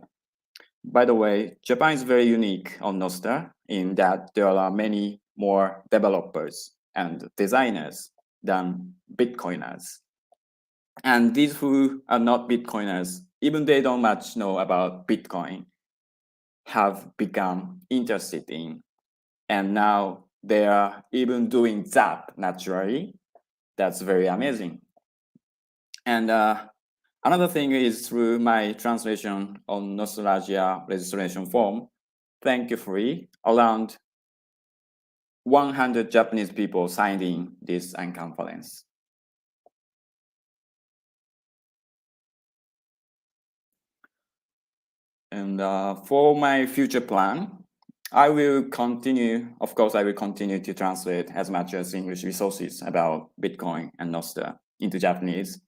by the way, Japan is very unique on Nostr in that there are many more developers and designers than Bitcoiners. And these who are not Bitcoiners, even they don't much know about Bitcoin, have become interested in. And now they are even doing that naturally. That's very amazing. And another thing is through my translation on Nostalgia registration form, thankfully, around 100 Japanese people signed in this conference. And for my future plan, I will continue, of course, I will continue to translate as much as English resources about Bitcoin and Nostr into Japanese.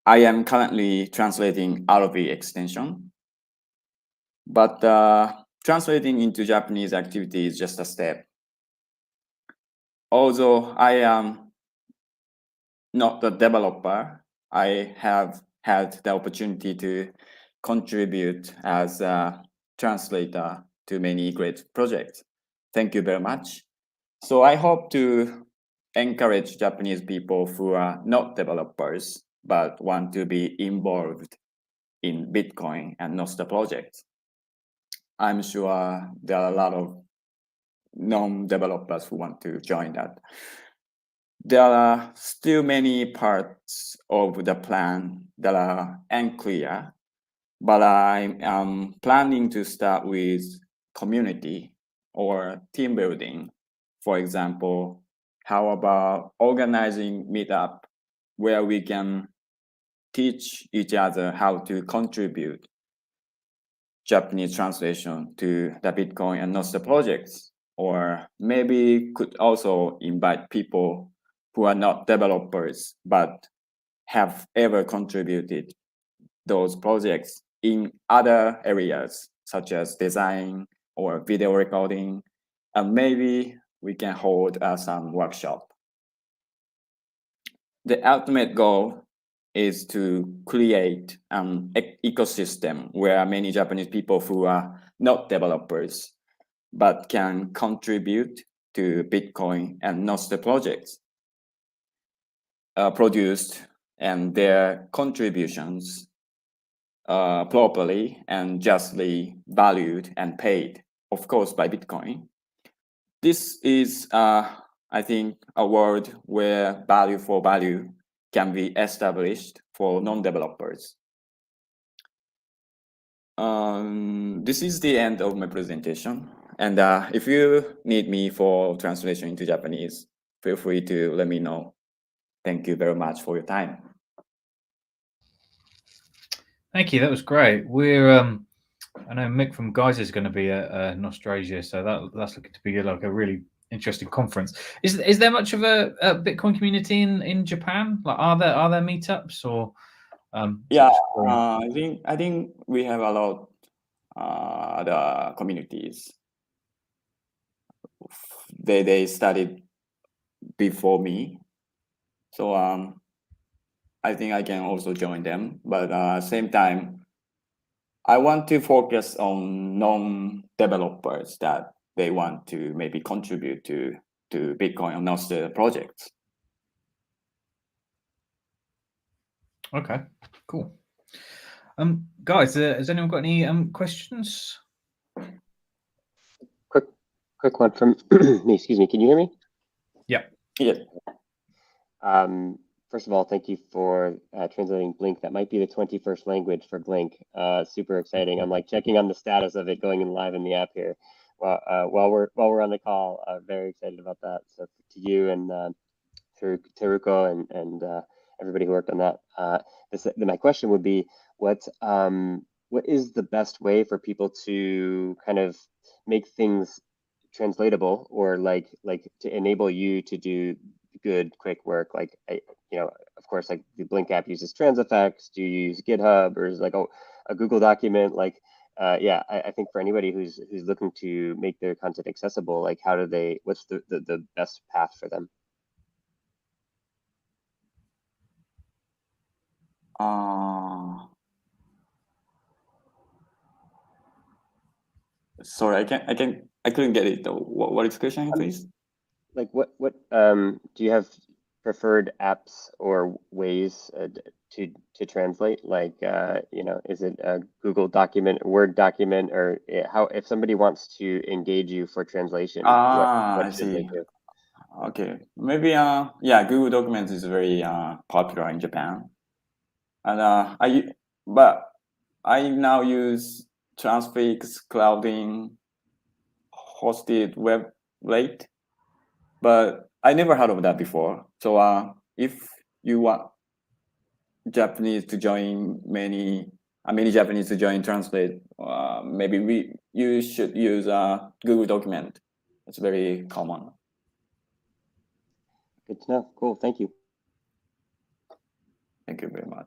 I am currently translating RV extension, but translating into Japanese activity is just a step. Although I am not the developer, I have had the opportunity to contribute as a translator to many great projects. Thank you very much. So I hope to encourage Japanese people who are not developers, but want to be involved in Bitcoin and Nostr projects. I'm sure there are a lot of non-developers who want to join that. There are still many parts of the plan that are unclear, but I am planning to start with community or team building. For example, how about organizing meetup where we can teach each other how to contribute Japanese translation to the Bitcoin and Nostr projects, or maybe could also invite people who are not developers but have ever contributed those projects in other areas such as design or video recording, and maybe we can hold some workshop. The ultimate goal is to create an ecosystem where many Japanese people who are not developers but can contribute to Bitcoin and Nostr projects produced and their contributions properly and justly valued and paid, of course, by Bitcoin. This is, I think, a world where value for value can be established for non-developers. This is the end of my presentation. And if you need me for translation into Japanese, feel free to let me know. Thank you very much for your time. Thank you. That was great. We're, I know Mick from Guys is going to be at Nostalgia, so that's looking to be like a really interesting conference. Is there much of a Bitcoin community in Japan? Like, are there meetups, or Yeah, just- I think we have a lot the communities. They studied before me, so I think I can also join them. But same time, I want to focus on non-developers that they want to maybe contribute to Bitcoin or Nostr projects. Okay, cool. Guys, has anyone got any questions? Quick one from me. Excuse me. Can you hear me? Yeah. Yeah. First of all, thank you for translating Blink. That might be the 21st language for Blink. Super exciting. I'm like checking on the status of it going in live in the app here. While we're on the call, very excited about that. So to you and Teruko and everybody who worked on that. My question would be, what is the best way for people to kind of make things translatable, or like to enable you to do good, quick work? Like, of course, like the Blink app uses Transifex. Do you use GitHub, or is like a Google document? Like, I think for anybody who's looking to make their content accessible, like what's the best path for them? Sorry, I couldn't get it though. What is the question, please? Like what do you have preferred apps or ways to translate? Like is it a Google document, a Word document, or how, if somebody wants to engage you for translation, what should they do? Okay, maybe Google Documents is very popular in Japan, and I now use Transfix, Clouding, hosted web late, but I never heard of that before. So if you want Japanese to join many Japanese to join Translate, maybe you should use Google Document. It's very common. Good to know. Cool. Thank you. Thank you very much.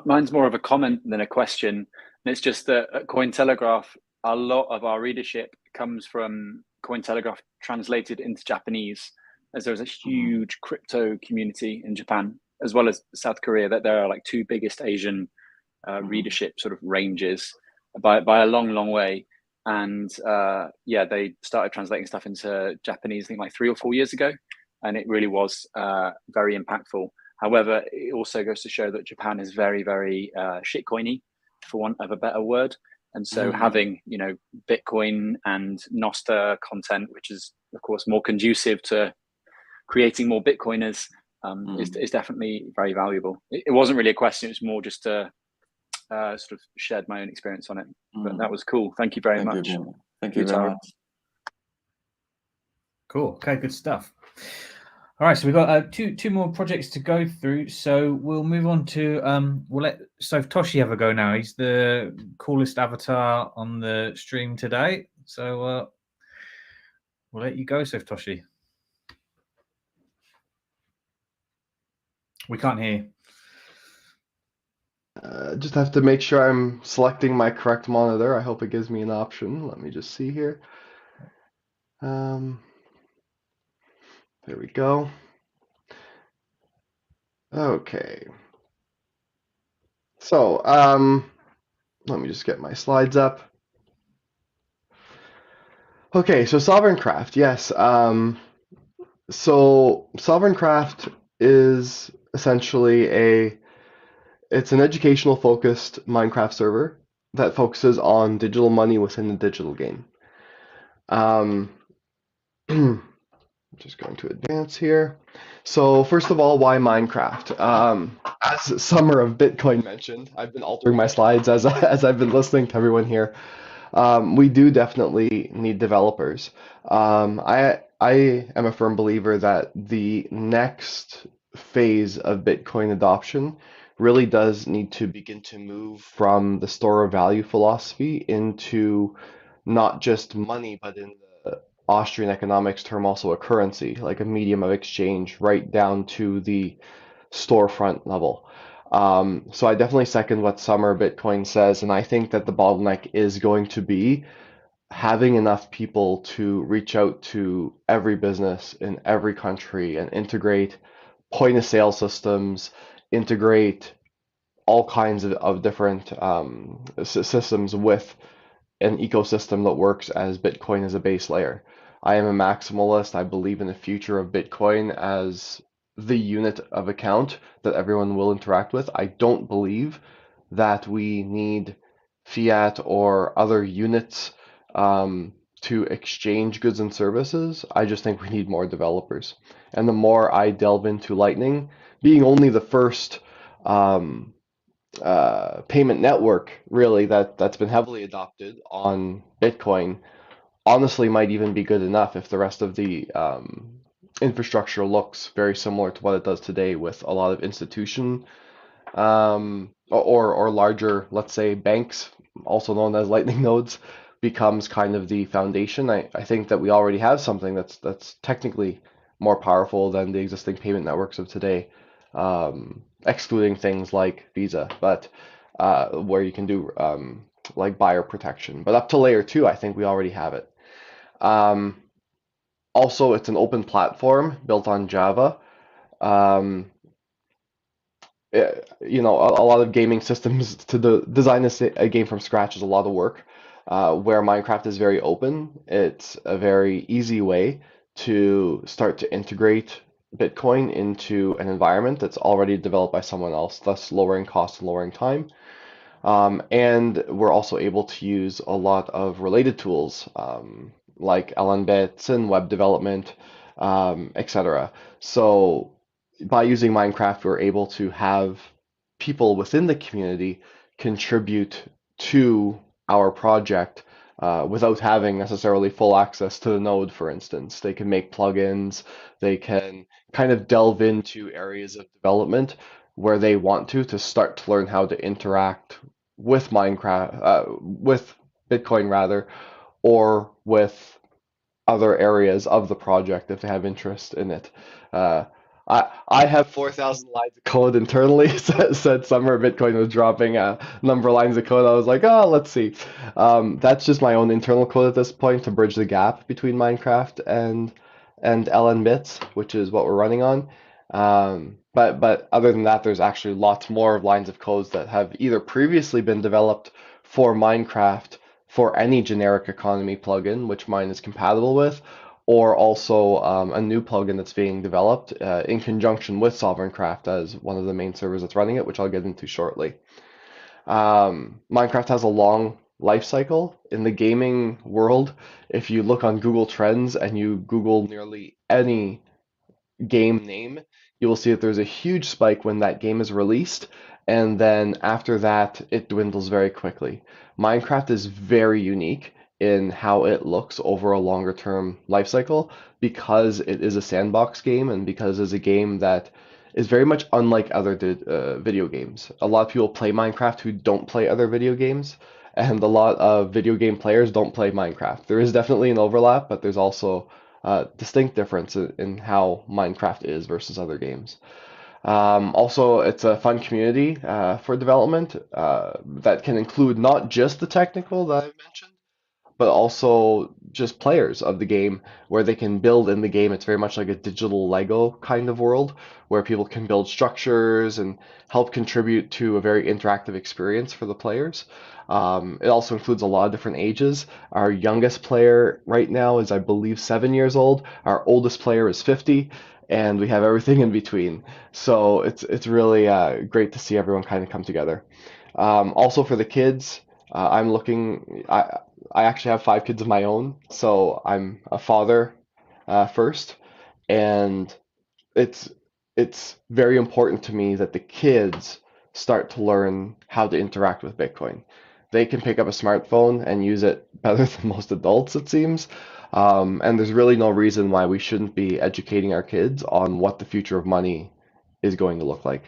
Mine's more of a comment than a question. And it's just that at Cointelegraph, a lot of our readership comes from Cointelegraph translated into Japanese, as there's a huge crypto community in Japan, as well as South Korea, that there are like two biggest Asian readership sort of ranges by a long way. And they started translating stuff into Japanese, I think like 3 or 4 years ago. And it really was very impactful. However, it also goes to show that Japan is very, very shitcoiny, for want of a better word. And so having, Bitcoin and Nostr content, which is, of course, more conducive to creating more Bitcoiners, is definitely very valuable. It wasn't really a question. It was more just to sort of shared my own experience on it. But that was cool. Thank you very much. Thank you very much. Cool. Okay, good stuff. All right, so we've got two more projects to go through. So we'll move on to we'll let Softoshi have a go now. He's the coolest avatar on the stream today. So we'll let you go, Softoshi. We can't hear. Just have to make sure I'm selecting my correct monitor. I hope it gives me an option. Let me just see here. There we go. Okay. So, let me just get my slides up. Okay, so Sovereigncraft, yes. So Sovereigncraft is essentially it's an educational focused Minecraft server that focuses on digital money within the digital game. Just going to advance here. So first of all, why Minecraft? As Summer of Bitcoin mentioned, I've been altering my slides as I've been listening to everyone here. We do definitely need developers. I am a firm believer that the next phase of Bitcoin adoption really does need to begin to move from the store of value philosophy into not just money, but in the Austrian economics term, also a currency, like a medium of exchange, right down to the storefront level. So I definitely second what Summer Bitcoin says, and I think that the bottleneck is going to be having enough people to reach out to every business in every country and integrate point of sale systems, integrate all kinds of different systems with an ecosystem that works as Bitcoin as a base layer. I am a maximalist. I believe in the future of Bitcoin as the unit of account that everyone will interact with. I don't believe that we need fiat or other units to exchange goods and services. I just think we need more developers. And the more I delve into Lightning, being only the first payment network really that's been heavily adopted on Bitcoin, honestly might even be good enough if the rest of the infrastructure looks very similar to what it does today, with a lot of institution or larger, let's say, banks, also known as Lightning nodes, becomes kind of the foundation. I think that we already have something that's technically more powerful than the existing payment networks of today, excluding things like Visa, but where you can do like buyer protection. But up to layer 2, I think we already have it. Also, it's an open platform built on Java. You know, a lot of gaming systems to design a game from scratch is a lot of work. Where Minecraft is very open, it's a very easy way to start to integrate Bitcoin into an environment that's already developed by someone else, thus lowering costs and lowering time. And we're also able to use a lot of related tools like LNbits and web development, etc. So by using Minecraft, we're able to have people within the community contribute to our project without having necessarily full access to the node, for instance. They can make plugins, they can kind of delve into areas of development where they want to start to learn how to interact with Minecraft, with Bitcoin rather, or with other areas of the project if they have interest in it. I have 4,000 lines of code internally. Said Summer Bitcoin was dropping a number of lines of code. I was like, oh, let's see. That's just my own internal code at this point to bridge the gap between Minecraft and LNbits, which is what we're running on. But other than that, there's actually lots more lines of codes that have either previously been developed for Minecraft for any generic economy plugin, which mine is compatible with, or also a new plugin that's being developed in conjunction with Sovereigncraft as one of the main servers that's running it, which I'll get into shortly. Minecraft has a long life cycle in the gaming world. If you look on Google Trends and you Google nearly any game name, you will see that there's a huge spike when that game is released, and then after that, it dwindles very quickly. Minecraft is very unique in how it looks over a longer term life cycle because it is a sandbox game and because it's a game that is very much unlike other video games. A lot of people play Minecraft who don't play other video games, and a lot of video game players don't play Minecraft. There is definitely an overlap, but there's also a distinct difference in how Minecraft is versus other games. Also, it's a fun community for development that can include not just the technical that I've mentioned, but also just players of the game where they can build in the game. It's very much like a digital Lego kind of world where people can build structures and help contribute to a very interactive experience for the players. It also includes a lot of different ages. Our youngest player right now is, I believe, 7 years old. Our oldest player is 50. And we have everything in between. So it's really great to see everyone kind of come together. Also for the kids, I'm looking, I actually have 5 kids of my own, so I'm a father first, and it's very important to me that the kids start to learn how to interact with Bitcoin. They can pick up a smartphone and use it better than most adults, it seems. And there's really no reason why we shouldn't be educating our kids on what the future of money is going to look like.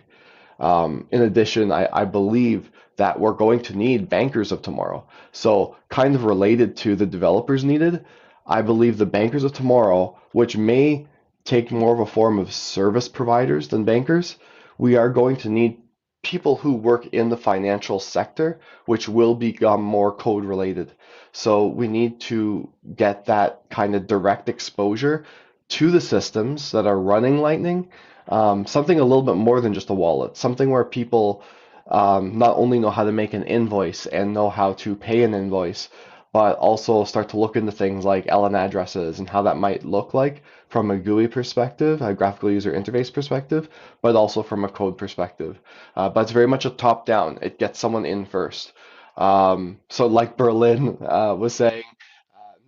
In addition, I believe that we're going to need bankers of tomorrow. So kind of related to the developers needed, I believe the bankers of tomorrow, which may take more of a form of service providers than bankers, we are going to need people who work in the financial sector, which will become more code related. So we need to get that kind of direct exposure to the systems that are running Lightning, something a little bit more than just a wallet, something where people not only know how to make an invoice and know how to pay an invoice, but also start to look into things like LN addresses and how that might look like from a GUI perspective, a graphical user interface perspective, but also from a code perspective. But it's very much a top down. It gets someone in first. So like Berlin was saying,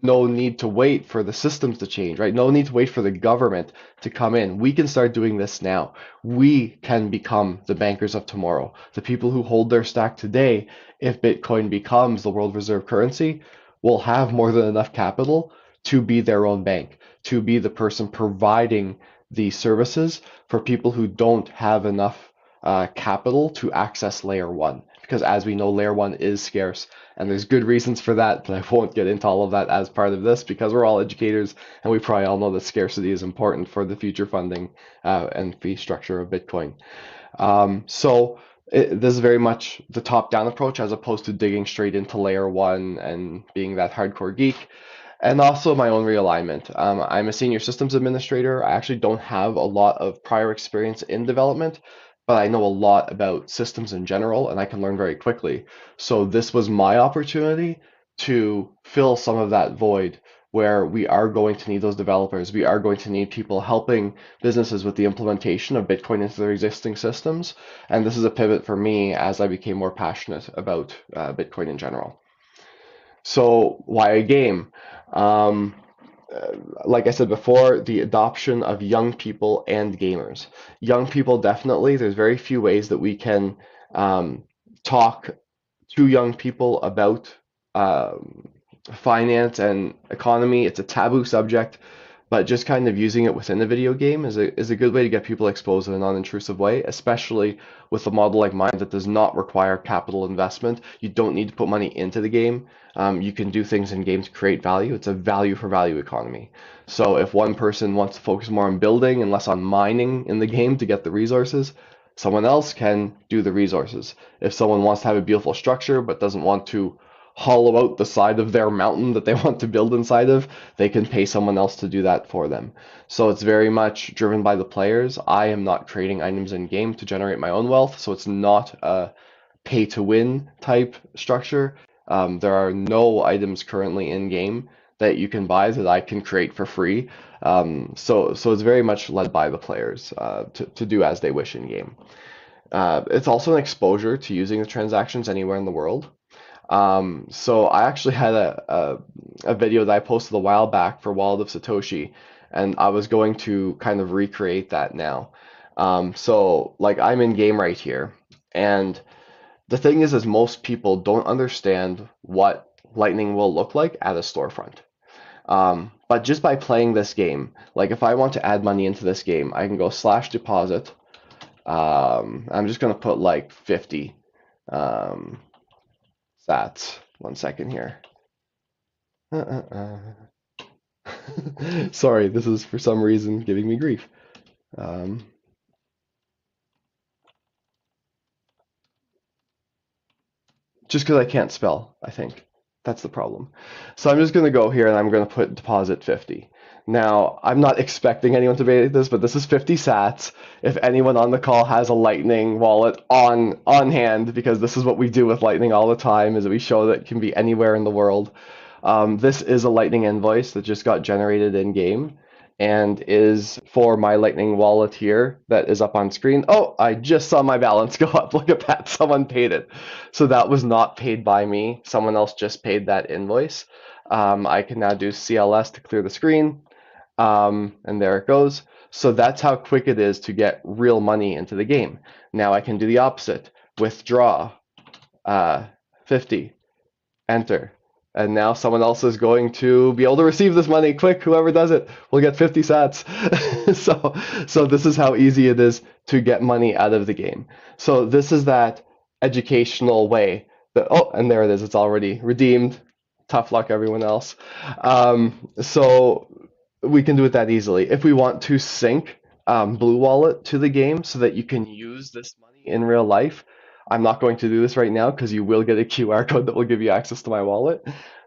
no need to wait for the systems to change, right? No need to wait for the government to come in. We can start doing this now. We can become the bankers of tomorrow. The people who hold their stack today, if Bitcoin becomes the world reserve currency, will have more than enough capital to be their own bank, to be the person providing the services for people who don't have enough capital to access layer one. Because as we know, layer one is scarce, and there's good reasons for that, but I won't get into all of that as part of this because we're all educators and we probably all know that scarcity is important for the future funding and fee structure of Bitcoin. This is very much the top-down approach as opposed to digging straight into layer one and being that hardcore geek. And also my own realignment. I'm a senior systems administrator. I actually don't have a lot of prior experience in development, but I know a lot about systems in general and I can learn very quickly. So this was my opportunity to fill some of that void where we are going to need those developers. We are going to need people helping businesses with the implementation of Bitcoin into their existing systems. And this is a pivot for me as I became more passionate about Bitcoin in general. So why a game? Like I said before, the adoption of young people and gamers. Young people, definitely. There's very few ways that we can talk to young people about finance and economy. It's a taboo subject, but just kind of using it within a video game is a good way to get people exposed in a non-intrusive way, especially with a model like mine that does not require capital investment. You don't need to put money into the game. You can do things in game to create value. It's a value for value economy. So if one person wants to focus more on building and less on mining in the game to get the resources, someone else can do the resources. If someone wants to have a beautiful structure but doesn't want to hollow out the side of their mountain that they want to build inside of, they can pay someone else to do that for them. So it's very much driven by the players. I am not creating items in game to generate my own wealth, so it's not a pay to win type structure. There are no items currently in game that you can buy that I can create for free. So it's very much led by the players to do as they wish in game. It's also an exposure to using the transactions anywhere in the world. So I actually had a video that I posted a while back for Wallet of Satoshi, and I was going to kind of recreate that now. So like I'm in game right here, and the thing is most people don't understand what Lightning will look like at a storefront. But just by playing this game, like if I want to add money into this game, I can go /deposit. I'm just going to put like 50 sats. 1 second here. Sorry, this is for some reason giving me grief. Just because I can't spell, I think. That's the problem. So I'm just going to go here and I'm going to put deposit 50. Now, I'm not expecting anyone to pay this, but this is 50 sats. If anyone on the call has a Lightning wallet on hand, because this is what we do with Lightning all the time, is that we show that it can be anywhere in the world. This is a Lightning invoice that just got generated in game and is for my Lightning wallet here that is up on screen. Oh, I just saw my balance go up. Look at that. Someone paid it. So that was not paid by me. Someone else just paid that invoice. I can now do CLS to clear the screen. And there it goes. So that's how quick it is to get real money into the game. Now I can do the opposite. Withdraw 50. Enter. And now someone else is going to be able to receive this money. Quick, whoever does it will get 50 sats. So this is how easy it is to get money out of the game. So this is that educational way that, oh, and there it is. It's already redeemed. Tough luck, everyone else. So we can do it that easily. If we want to sync Blue Wallet to the game so that you can use this money in real life. I'm not going to do this right now because you will get a QR code that will give you access to my wallet.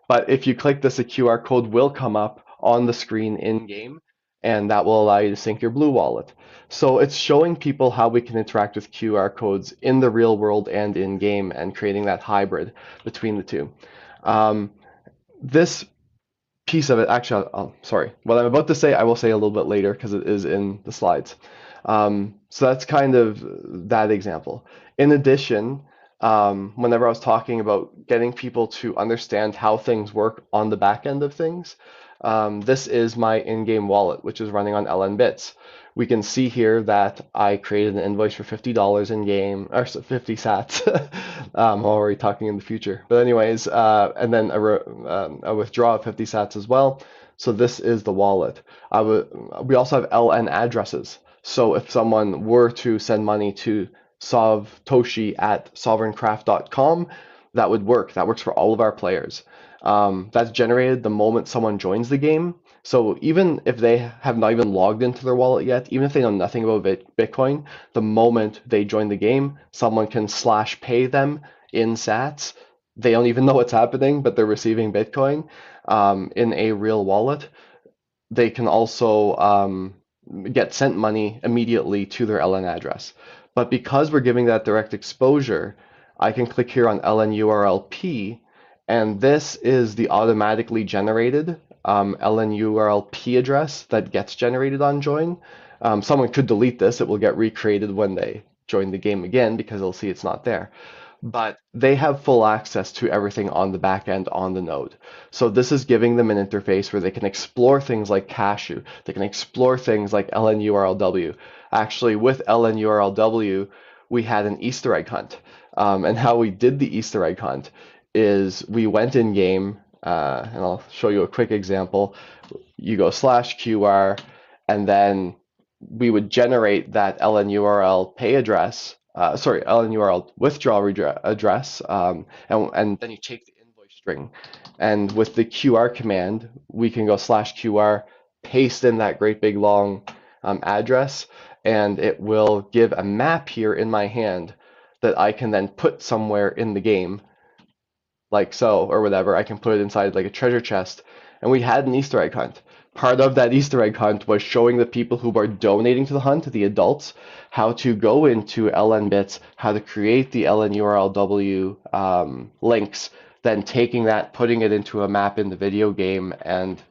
But if you click this, a QR code will come up on the screen in game, and that will allow you to sync your Blue Wallet. So it's showing people how we can interact with QR codes in the real world and in game, and creating that hybrid between the two. This piece of it, actually, sorry, what I'm about to say, I will say a little bit later because it is in the slides. So that's kind of that example. In addition, whenever I was talking about getting people to understand how things work on the back end of things, this is my in-game wallet, which is running on LN Bits. We can see here that I created an invoice for $50 in game, or 50 sats. I'm already talking in the future. But anyways, and then a withdrawal of 50 sats as well. So this is the wallet. We also have LN addresses. So if someone were to send money to sovtoshi@sovereigncraft.com, that would work. That works for all of our players. That's generated the moment someone joins the game. So even if they have not even logged into their wallet yet, even if they know nothing about Bitcoin, the moment they join the game, someone can /pay them in sats. They don't even know what's happening, but they're receiving Bitcoin in a real wallet. They can also get sent money immediately to their LN address. But because we're giving that direct exposure, I can click here on LN URL-P, and this is the automatically generated LN URL-P address that gets generated on join. Someone could delete this. It will get recreated when they join the game again because they'll see it's not there. But they have full access to everything on the back end on the node. So this is giving them an interface where they can explore things like Cashew. They can explore things like LN URLW. Actually, with LN URLW, we had an Easter egg hunt. And how we did the Easter egg hunt is we went in game, and I'll show you a quick example. You go /QR, and then we would generate that LN URL pay address, LN URL withdrawal address, and then you take the invoice string. And with the QR command, we can go /QR, paste in that great big long address, and it will give a map here in my hand that I can then put somewhere in the game, like so, or whatever. I can put it inside like a treasure chest. And we had an Easter egg hunt. Part of that Easter egg hunt was showing the people who are donating to the hunt, the adults, how to go into LN Bits, how to create the LN URLW links, then taking that, putting it into a map in the video game, and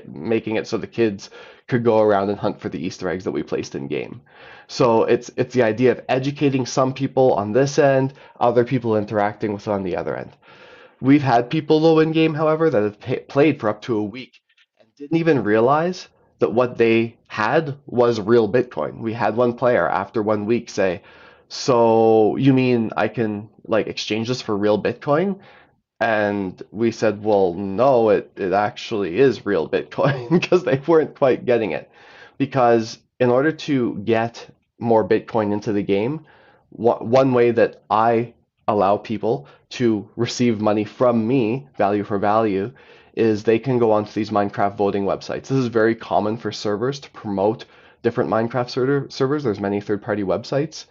making it so the kids could go around and hunt for the Easter eggs that we placed in game. So it's the idea of educating some people on this end, other people interacting with on the other end. We've had people though in game, however, that have played for up to a week and didn't even realize that what they had was real Bitcoin. We had one player after 1 week say, "So you mean I can like exchange this for real Bitcoin?" And we said, well, no, it actually is real Bitcoin, because they weren't quite getting it. Because in order to get more Bitcoin into the game, one way that I allow people to receive money from me, value for value, is they can go onto these Minecraft voting websites. This is very common for servers to promote different Minecraft servers. There's many third-party websites.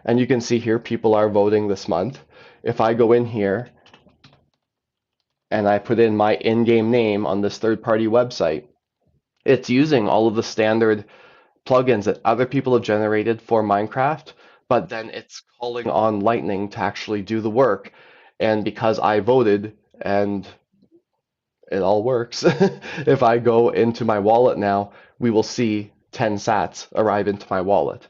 And you can see here, people are voting this month. If I go in here, and I put in my in-game name on this third-party website, it's using all of the standard plugins that other people have generated for Minecraft, but then it's calling on Lightning to actually do the work. And because I voted, and it all works, if I go into my wallet now, we will see 10 sats arrive into my wallet.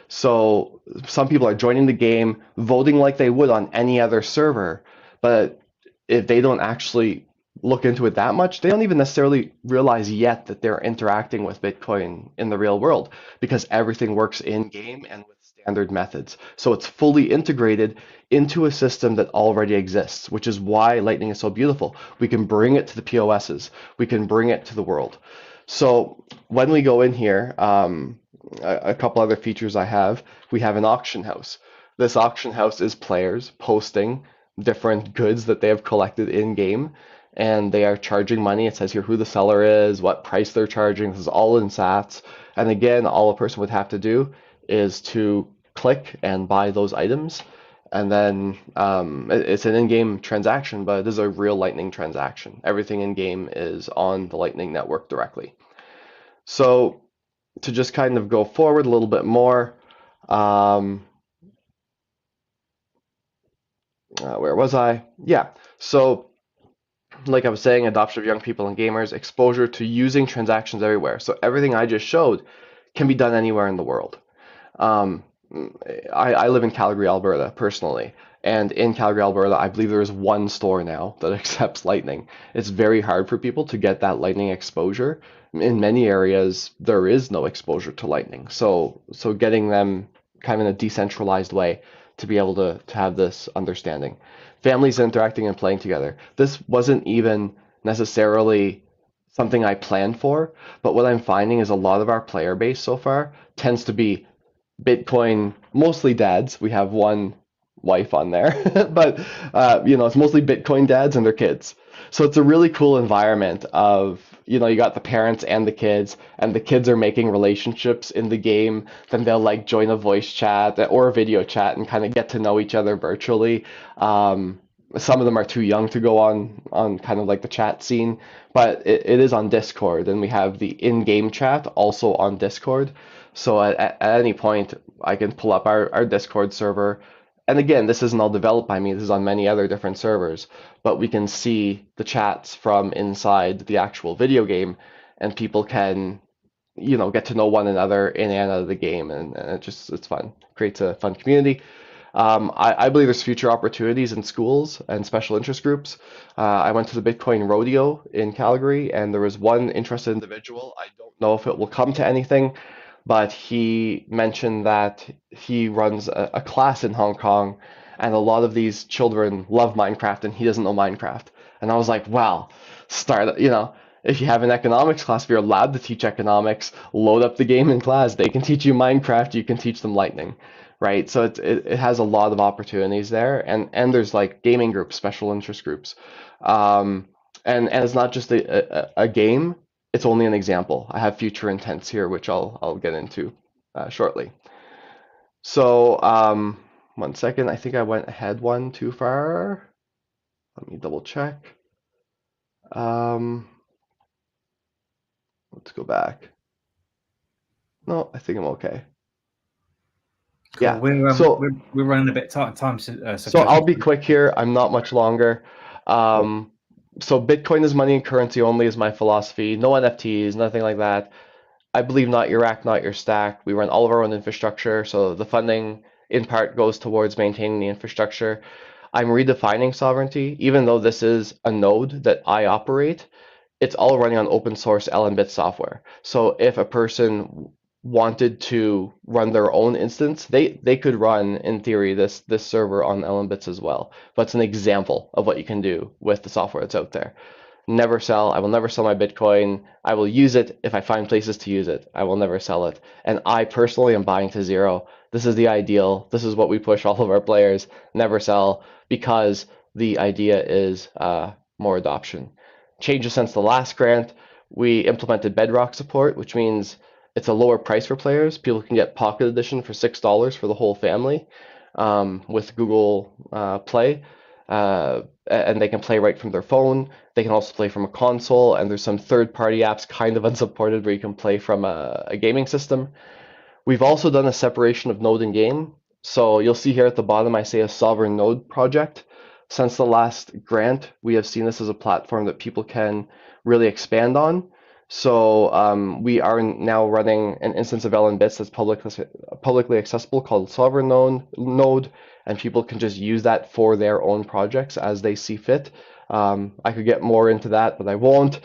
So some people are joining the game, voting like they would on any other server, but if they don't actually look into it that much, they don't even necessarily realize yet that they're interacting with Bitcoin in the real world, because everything works in game and with standard methods. So it's fully integrated into a system that already exists, which is why Lightning is so beautiful. We can bring it to the POSs. We can bring it to the world. So when we go in here, a couple other features I have, we have an auction house. This auction house is players posting different goods that they have collected in game, and they are charging money. It says here who the seller is, what price they're charging. This is all in Sats. And again, all a person would have to do is to click and buy those items. And then it's an in-game transaction, but it is a real Lightning transaction. Everything in-game is on the Lightning Network directly. So to just kind of go forward a little bit more, where was I? Yeah, so like I was saying, adoption of young people and gamers, exposure to using transactions everywhere. So everything I just showed can be done anywhere in the world. I live in Calgary, Alberta, personally. And in Calgary, Alberta, I believe there is one store now that accepts Lightning. It's very hard for people to get that Lightning exposure. In many areas, there is no exposure to Lightning. So getting them kind of in a decentralized way to be able to have this understanding. Families interacting and playing together. This wasn't even necessarily something I planned for, but what I'm finding is a lot of our player base so far tends to be Bitcoin, mostly dads. We have one wife on there, but it's mostly Bitcoin dads and their kids. So it's a really cool environment of, you got the parents and the kids are making relationships in the game. Then they'll like join a voice chat or a video chat and kind of get to know each other virtually. Some of them are too young to go on kind of like the chat scene, but it is on Discord, and we have the in-game chat also on Discord. So at any point, I can pull up our Discord server. And again, this isn't all developed by me. This is on many other different servers. But we can see the chats from inside the actual video game, and people can, get to know one another in and out of the game. And it's fun. Creates a fun community. I believe there's future opportunities in schools and special interest groups. I went to the Bitcoin Rodeo in Calgary, and there was one interested individual. I don't know if it will come to anything, but he mentioned that he runs a class in Hong Kong, and a lot of these children love Minecraft, and he doesn't know Minecraft. And I was like, wow, if you have an economics class, if you're allowed to teach economics, load up the game in class. They can teach you Minecraft, you can teach them Lightning, right? So it has a lot of opportunities there, and there's like gaming groups, special interest groups. And it's not just a game. It's only an example. I have future intents here, which I'll get into shortly. So 1 second. I think I went ahead one too far. Let me double check. Let's go back. No, I think I'm okay. Cool. Yeah. We're running a bit tight on time. So I'll be quick here. I'm not much longer. So Bitcoin is money and currency only is my philosophy. No NFTs, nothing like that. I believe not your rack, not your stack. We run all of our own infrastructure, so the funding in part goes towards maintaining the infrastructure. I'm redefining sovereignty. Even though this is a node that I operate, it's all running on open source LNbits software. So if a person wanted to run their own instance, they could run, in theory, this server on LNbits as well. But it's an example of what you can do with the software that's out there. Never sell. I will never sell my Bitcoin. I will use it if I find places to use it. I will never sell it. And I personally am buying to zero. This is the ideal. This is what we push all of our players. Never sell, because the idea is more adoption. Changes since the last grant. We implemented Bedrock support, which means it's a lower price for players. People can get Pocket Edition for $6 for the whole family with Google Play. And they can play right from their phone. They can also play from a console, and there's some third-party apps kind of unsupported where you can play from a gaming system. We've also done a separation of node and game. So you'll see here at the bottom, I say a sovereign node project. Since the last grant, we have seen this as a platform that people can really expand on. So we are now running an instance of LNbits that's publicly accessible called Sovereign Node, and people can just use that for their own projects as they see fit. I could get more into that, but I won't.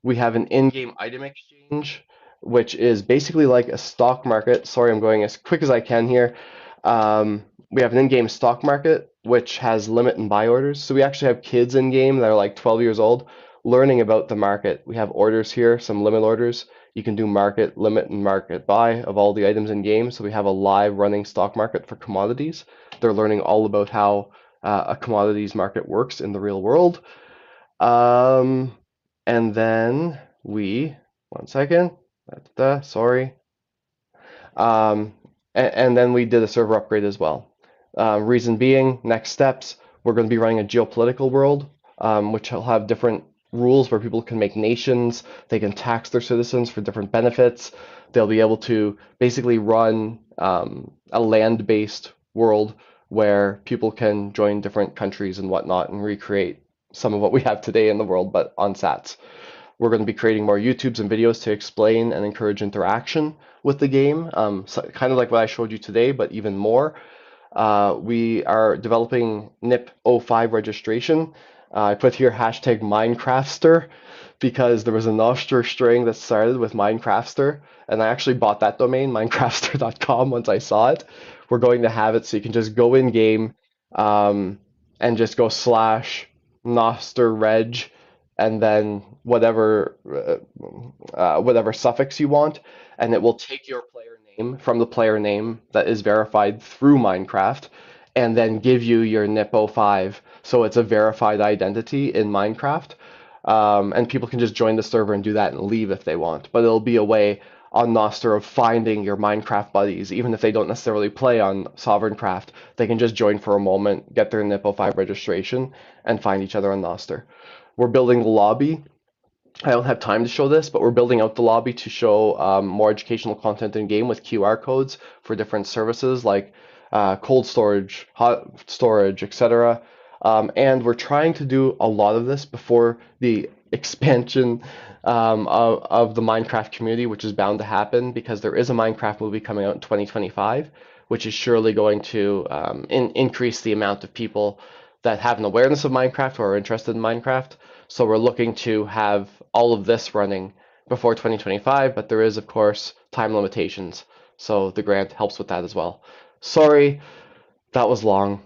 We have an in-game item exchange, which is basically like a stock market. Sorry, I'm going as quick as I can here. We have an in-game stock market, which has limit and buy orders. So we actually have kids in-game that are like 12 years old learning about the market. We have orders here, some limit orders. You can do market, limit, and market buy of all the items in game. So we have a live running stock market for commodities. They're learning all about how a commodities market works in the real world. And then we, one second, sorry. And then we did a server upgrade as well. Reason being, next steps, we're going to be running a geopolitical world, which will have different rules where people can make nations, they can tax their citizens for different benefits. They'll be able to basically run a land-based world where people can join different countries and whatnot and recreate some of what we have today in the world, but on sats. We're going to be creating more YouTubes and videos to explain and encourage interaction with the game, so kind of like what I showed you today, but even more. We are developing NIP05 registration. I put here hashtag Minecraftster because there was a Nostr string that started with Minecraftster, and I actually bought that domain, minecraftster.com, once I saw it. We're going to have it so you can just go in game and just go / Nostr reg and then whatever suffix you want, and it will take your player name from the player name that is verified through Minecraft and then give you your NIP05. So it's a verified identity in Minecraft. And people can just join the server and do that and leave if they want. But it'll be a way on Nostr of finding your Minecraft buddies, even if they don't necessarily play on Sovereigncraft. They can just join for a moment, get their NIP05 registration, and find each other on Nostr. We're building the lobby. I don't have time to show this, but we're building out the lobby to show more educational content in game with QR codes for different services like cold storage, hot storage, etc. And we're trying to do a lot of this before the expansion of the Minecraft community, which is bound to happen because there is a Minecraft movie coming out in 2025, which is surely going to increase the amount of people that have an awareness of Minecraft or are interested in Minecraft. So we're looking to have all of this running before 2025, but there is, of course, time limitations. So the grant helps with that as well. Sorry, that was long.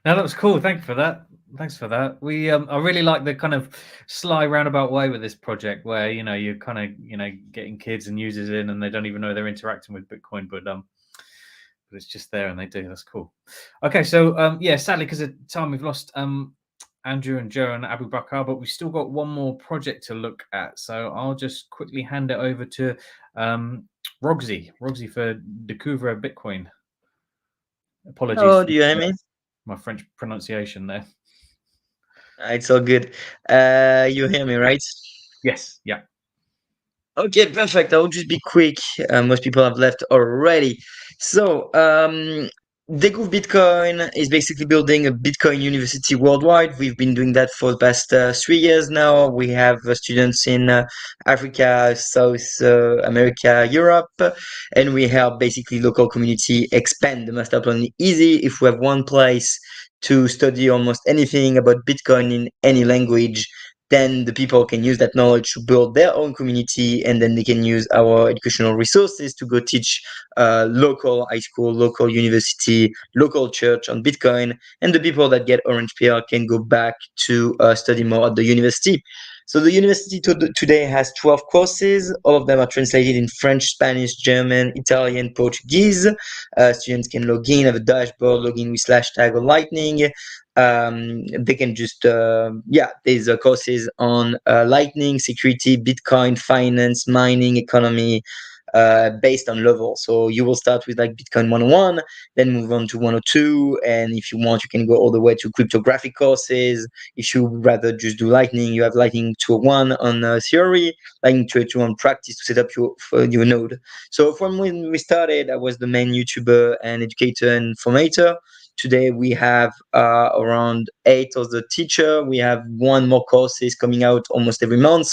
No, that was cool. Thank you for that. Thanks for that. I really like the kind of sly roundabout way with this project where, you're kind of, getting kids and users in and they don't even know they're interacting with Bitcoin, but it's just there and they do. That's cool. Okay, so yeah, sadly because of time we've lost Andrew and Joe and Abu Bakr, but we've still got one more project to look at. So I'll just quickly hand it over to Roxy for Découvre Bitcoin. Apologies. Oh, do you hear me? My French pronunciation there. It's all good. You hear me, right? Yes. Yeah. Okay, perfect. I'll just be quick. Most people have left already. So, Découvre Bitcoin is basically building a Bitcoin university worldwide. We've been doing that for the past 3 years now. We have students in Africa, South America, Europe, and we help basically local community expand the master plan easy. If we have one place to study almost anything about Bitcoin in any language, then the people can use that knowledge to build their own community, and then they can use our educational resources to go teach local high school, local university, local church on Bitcoin. And the people that get Orange PR can go back to study more at the university. So the university today has 12 courses. All of them are translated in French, Spanish, German, Italian, Portuguese. Students can log in, have a dashboard, log in with /tag or Lightning. They can just there's courses on Lightning, security, Bitcoin, finance, mining, economy, based on level. So you will start with like Bitcoin 101, then move on to 102, and if you want you can go all the way to cryptographic courses. If you rather just do Lightning, you have Lightning 201 on theory, Lightning 202 on practice to set up your node. So from when we started, I was the main YouTuber and educator and formator. Today we have around 8 other teachers. We have 1 more courses coming out almost every month,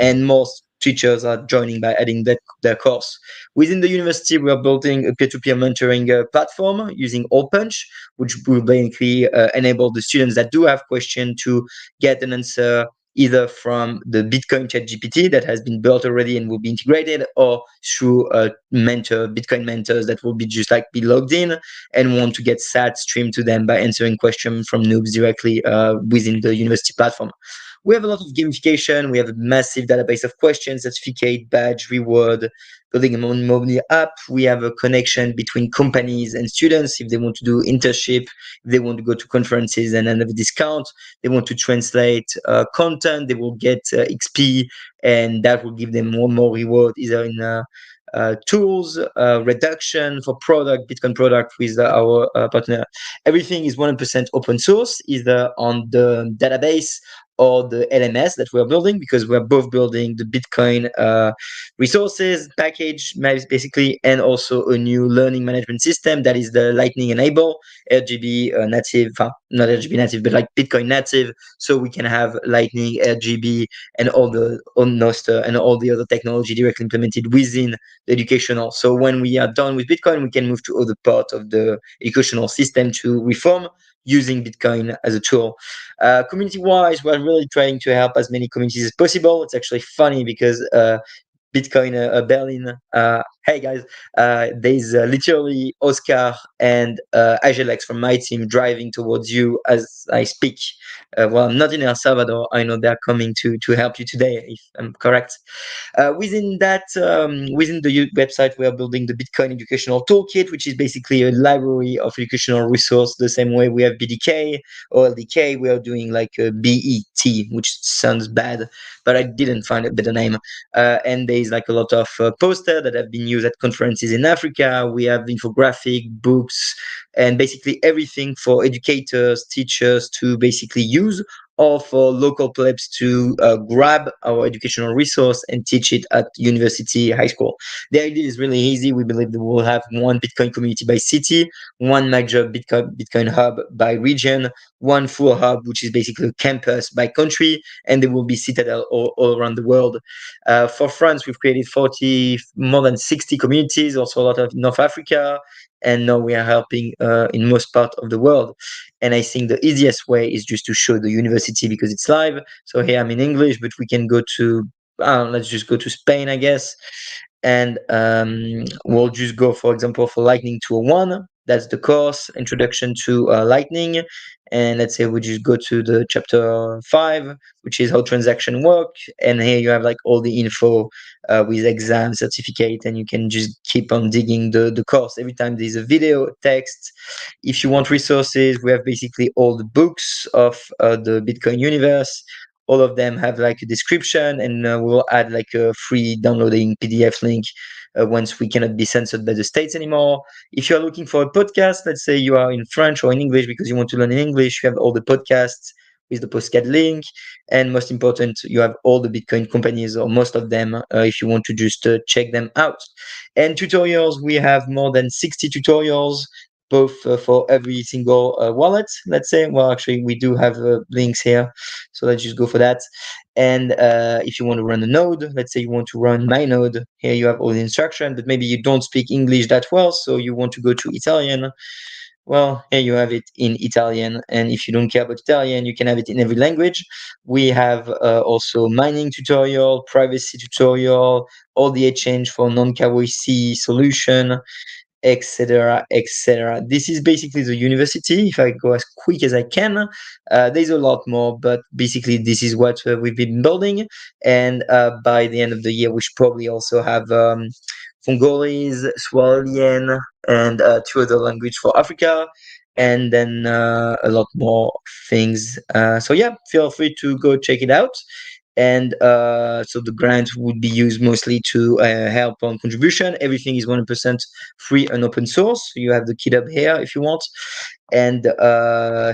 and most teachers are joining by adding their course. Within the university, we are building a peer-to-peer mentoring platform using Allpunch, which will basically enable the students that do have questions to get an answer either from the Bitcoin ChatGPT that has been built already and will be integrated, or through Bitcoin mentors that will be logged in and want to get sats streamed to them by answering questions from noobs directly within the university platform. We have a lot of gamification. We have a massive database of questions, certificate, badge, reward, building a mobile app. We have a connection between companies and students. If they want to do internship, if they want to go to conferences and have a discount, they want to translate content, they will get XP, and that will give them more reward, either in tools, reduction for Bitcoin product with our partner. Everything is 100% open source, either on the database or the LMS that we're building, because we're both building the Bitcoin resources package, basically, and also a new learning management system that is the Lightning enable, RGB native, not RGB native, but like Bitcoin native, so we can have Lightning, RGB, and all the Nostr and all the other technology directly implemented within the educational. So when we are done with Bitcoin, we can move to other part of the educational system to reform using Bitcoin as a tool. Community-wise, we're really trying to help as many communities as possible. It's actually funny because Bitcoin Berlin, hey guys, there's literally Oscar and Agelex from my team driving towards you as I speak. Well, I'm not in El Salvador. I know they're coming to help you today, if I'm correct. Within that, within the website, we are building the Bitcoin Educational Toolkit, which is basically a library of educational resource, the same way we have BDK or LDK. We are doing like a BET, which sounds bad, but I didn't find a better name. And there's like a lot of posters that have been used at conferences in Africa. We have infographic, books, and basically everything for educators, teachers to basically use, or for local plebs to grab our educational resource and teach it at university, high school. The idea is really easy. We believe that we'll have one Bitcoin community by city, one major Bitcoin hub by region, one full hub, which is basically a campus by country, and there will be citadel all around the world. For France, we've created more than 60 communities, also a lot of North Africa, and now we are helping in most part of the world. And I think the easiest way is just to show the university because it's live. So here I'm in English, but we can go to, let's just go to Spain, I guess. And we'll just go, for example, for Lightning 201. That's the course, Introduction to Lightning. And let's say we just go to the chapter 5, which is how transaction work. And here you have like all the info with exam, certificate, and you can just keep on digging the course. Every time there's a video, text. If you want resources, we have basically all the books of the Bitcoin universe. All of them have like a description, and we'll add like a free downloading PDF link once we cannot be censored by the states anymore. If you're looking for a podcast, let's say you are in French or in English because you want to learn in English, you have all the podcasts with the postcard link. And most important, you have all the Bitcoin companies, or most of them, if you want to just check them out. And tutorials, we have more than 60 tutorials, both for every single wallet, let's say. Well, actually, we do have links here, so let's just go for that. And if you want to run a node, let's say you want to run my node, here you have all the instruction, but maybe you don't speak English that well, so you want to go to Italian. Well, here you have it in Italian, and if you don't care about Italian, you can have it in every language. We have also mining tutorial, privacy tutorial, all the exchange for non-KYC solution, etc., etc. This is basically the university. If I go as quick as I can, there's a lot more, but basically this is what we've been building. And by the end of the year, we should probably also have Congolese, Swahilian, and 2 other languages for Africa, and then a lot more things. So yeah, feel free to go check it out. And so the grant would be used mostly to help on contribution. Everything is 100% free and open source. You have the GitHub here if you want. And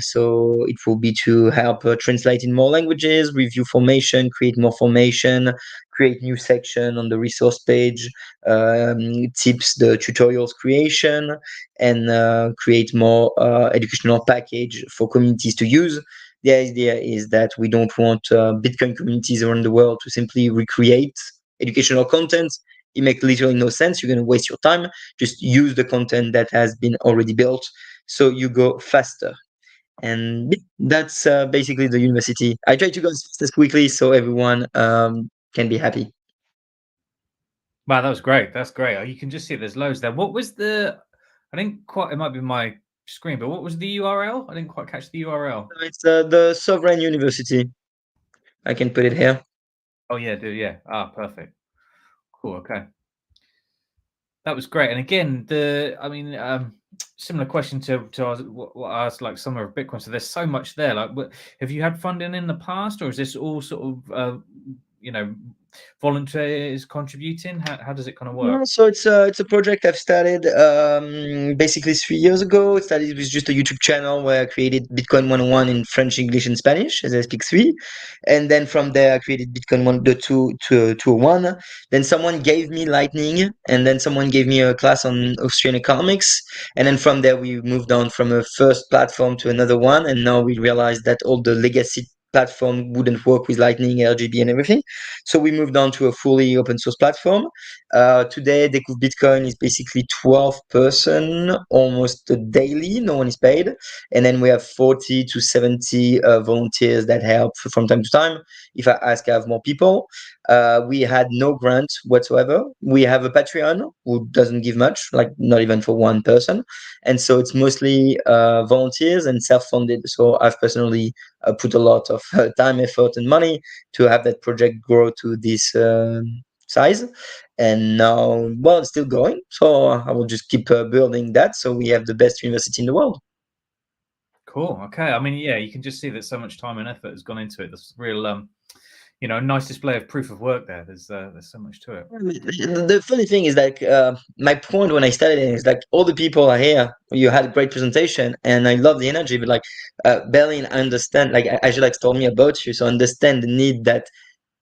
so it will be to help translate in more languages, review formation, create more formation, create new section on the resource page, tips the tutorials creation, and create more educational package for communities to use. The idea is that we don't want Bitcoin communities around the world to simply recreate educational content. It makes literally no sense. You're going to waste your time. Just use the content that has been already built, so you go faster. And that's basically the university. I try to go as quickly so everyone can be happy. Wow, that was great. That's great. You can just see there's loads there. What was the? I didn't quite. It might be my screen, but what was the URL? I didn't quite catch the URL. It's the Sovereign University. I can put it here. Oh yeah, do yeah. Perfect. Cool. Okay. That was great. And again, similar question to what I asked, like Summer of Bitcoin. So there's so much there. Like, have you had funding in the past, or is this all sort of volunteers contributing? How does it kind of work? No, so it's a project I've started basically 3 years ago. It started with just a YouTube channel where I created Bitcoin 101 in French, English, and Spanish, as I speak three. And then from there, I created Bitcoin 201. Then someone gave me Lightning, and then someone gave me a class on Austrian economics. And then from there, we moved on from a first platform to another one. And now we realized that all the legacy platform wouldn't work with Lightning, RGB, and everything. So we moved on to a fully open source platform. Today, Découvre Bitcoin is basically 12 person, almost daily. No one is paid. And then we have 40 to 70 volunteers that help from time to time. If I ask, I have more people. We had no grant whatsoever. We have a Patreon who doesn't give much, like not even for one person. And so it's mostly volunteers and self-funded. So I've personally put a lot of time, effort, and money to have that project grow to this size. And now, well, it's still going. So I will just keep building that. So we have the best university in the world. Cool. Okay. I mean, yeah, you can just see that so much time and effort has gone into it. There's real, nice display of proof of work there. There's so much to it. The funny thing is like my point when I started is like all the people are here. You had a great presentation and I love the energy, but like Berlin, I understand. Like Angela told me about you, so I understand the need that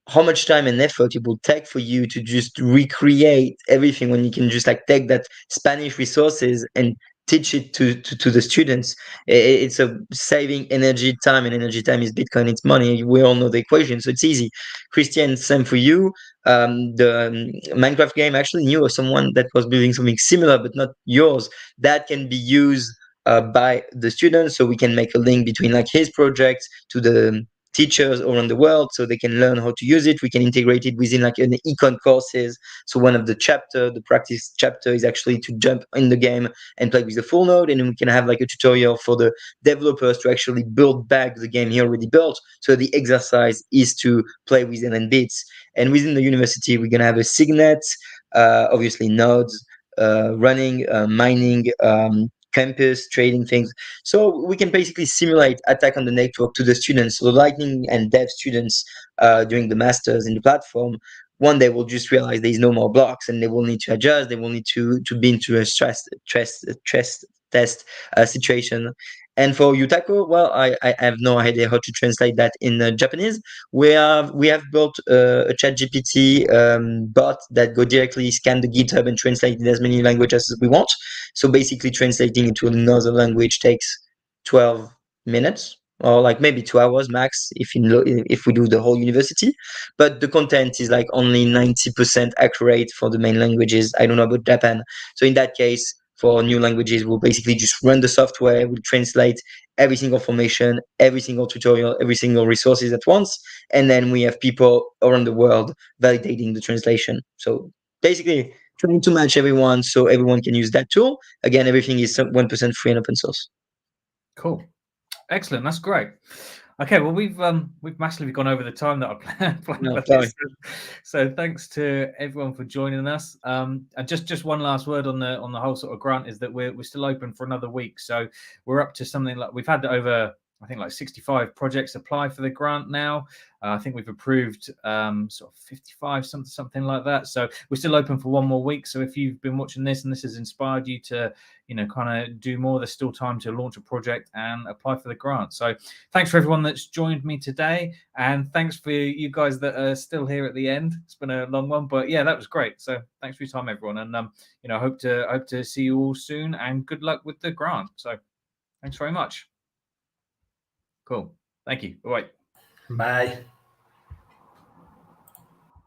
how much time and effort it will take for you to just recreate everything when you can just like take that Spanish resources and teach it to the students. It's a saving energy, time, and energy time is Bitcoin, it's money. We all know the equation, so it's easy. Christian, same for you. The Minecraft game actually knew of someone that was building something similar, but not yours, that can be used by the students. So we can make a link between like his projects to the teachers around the world so they can learn how to use it. We can integrate it within like an econ courses. So one of the practice chapter is actually to jump in the game and play with the full node. And then we can have like a tutorial for the developers to actually build back the game he already built. So the exercise is to play with LN bits. And within the university, we're going to have a Signet, obviously nodes, running, mining, campus trading things. So we can basically simulate attack on the network to the students. So the Lightning and Dev students during the masters in the platform, one day will just realize there is no more blocks and they will need to adjust. They will need to be into a stress test situation. And for Yutako, well, I have no idea how to translate that in Japanese. We have built a ChatGPT bot that go directly scan the GitHub and translate in as many languages as we want. So basically translating into another language takes 12 minutes or like maybe 2 hours max if we do the whole university. But the content is like only 90% accurate for the main languages. I don't know about Japan. So in that case, for new languages, we'll basically just run the software, we'll translate every single formation, every single tutorial, every single resources at once. And then we have people around the world validating the translation. So basically trying to match everyone so everyone can use that tool. Again, everything is 1% free and open source. Cool. Excellent. That's great. Okay, well, we've massively gone over the time that I planned for this. So thanks to everyone for joining us. And just one last word on the whole sort of grant is that we're still open for another week. So we're up to something like we've had over, I think, like 65 projects apply for the grant now. I think we've approved sort of 55, something like that. So we're still open for one more week. So if you've been watching this and this has inspired you to, kind of do more, there's still time to launch a project and apply for the grant. So thanks for everyone that's joined me today. And thanks for you guys that are still here at the end. It's been a long one, but yeah, that was great. So thanks for your time, everyone. And, I hope to see you all soon and good luck with the grant. So thanks very much. Cool. Thank you. Bye. Bye.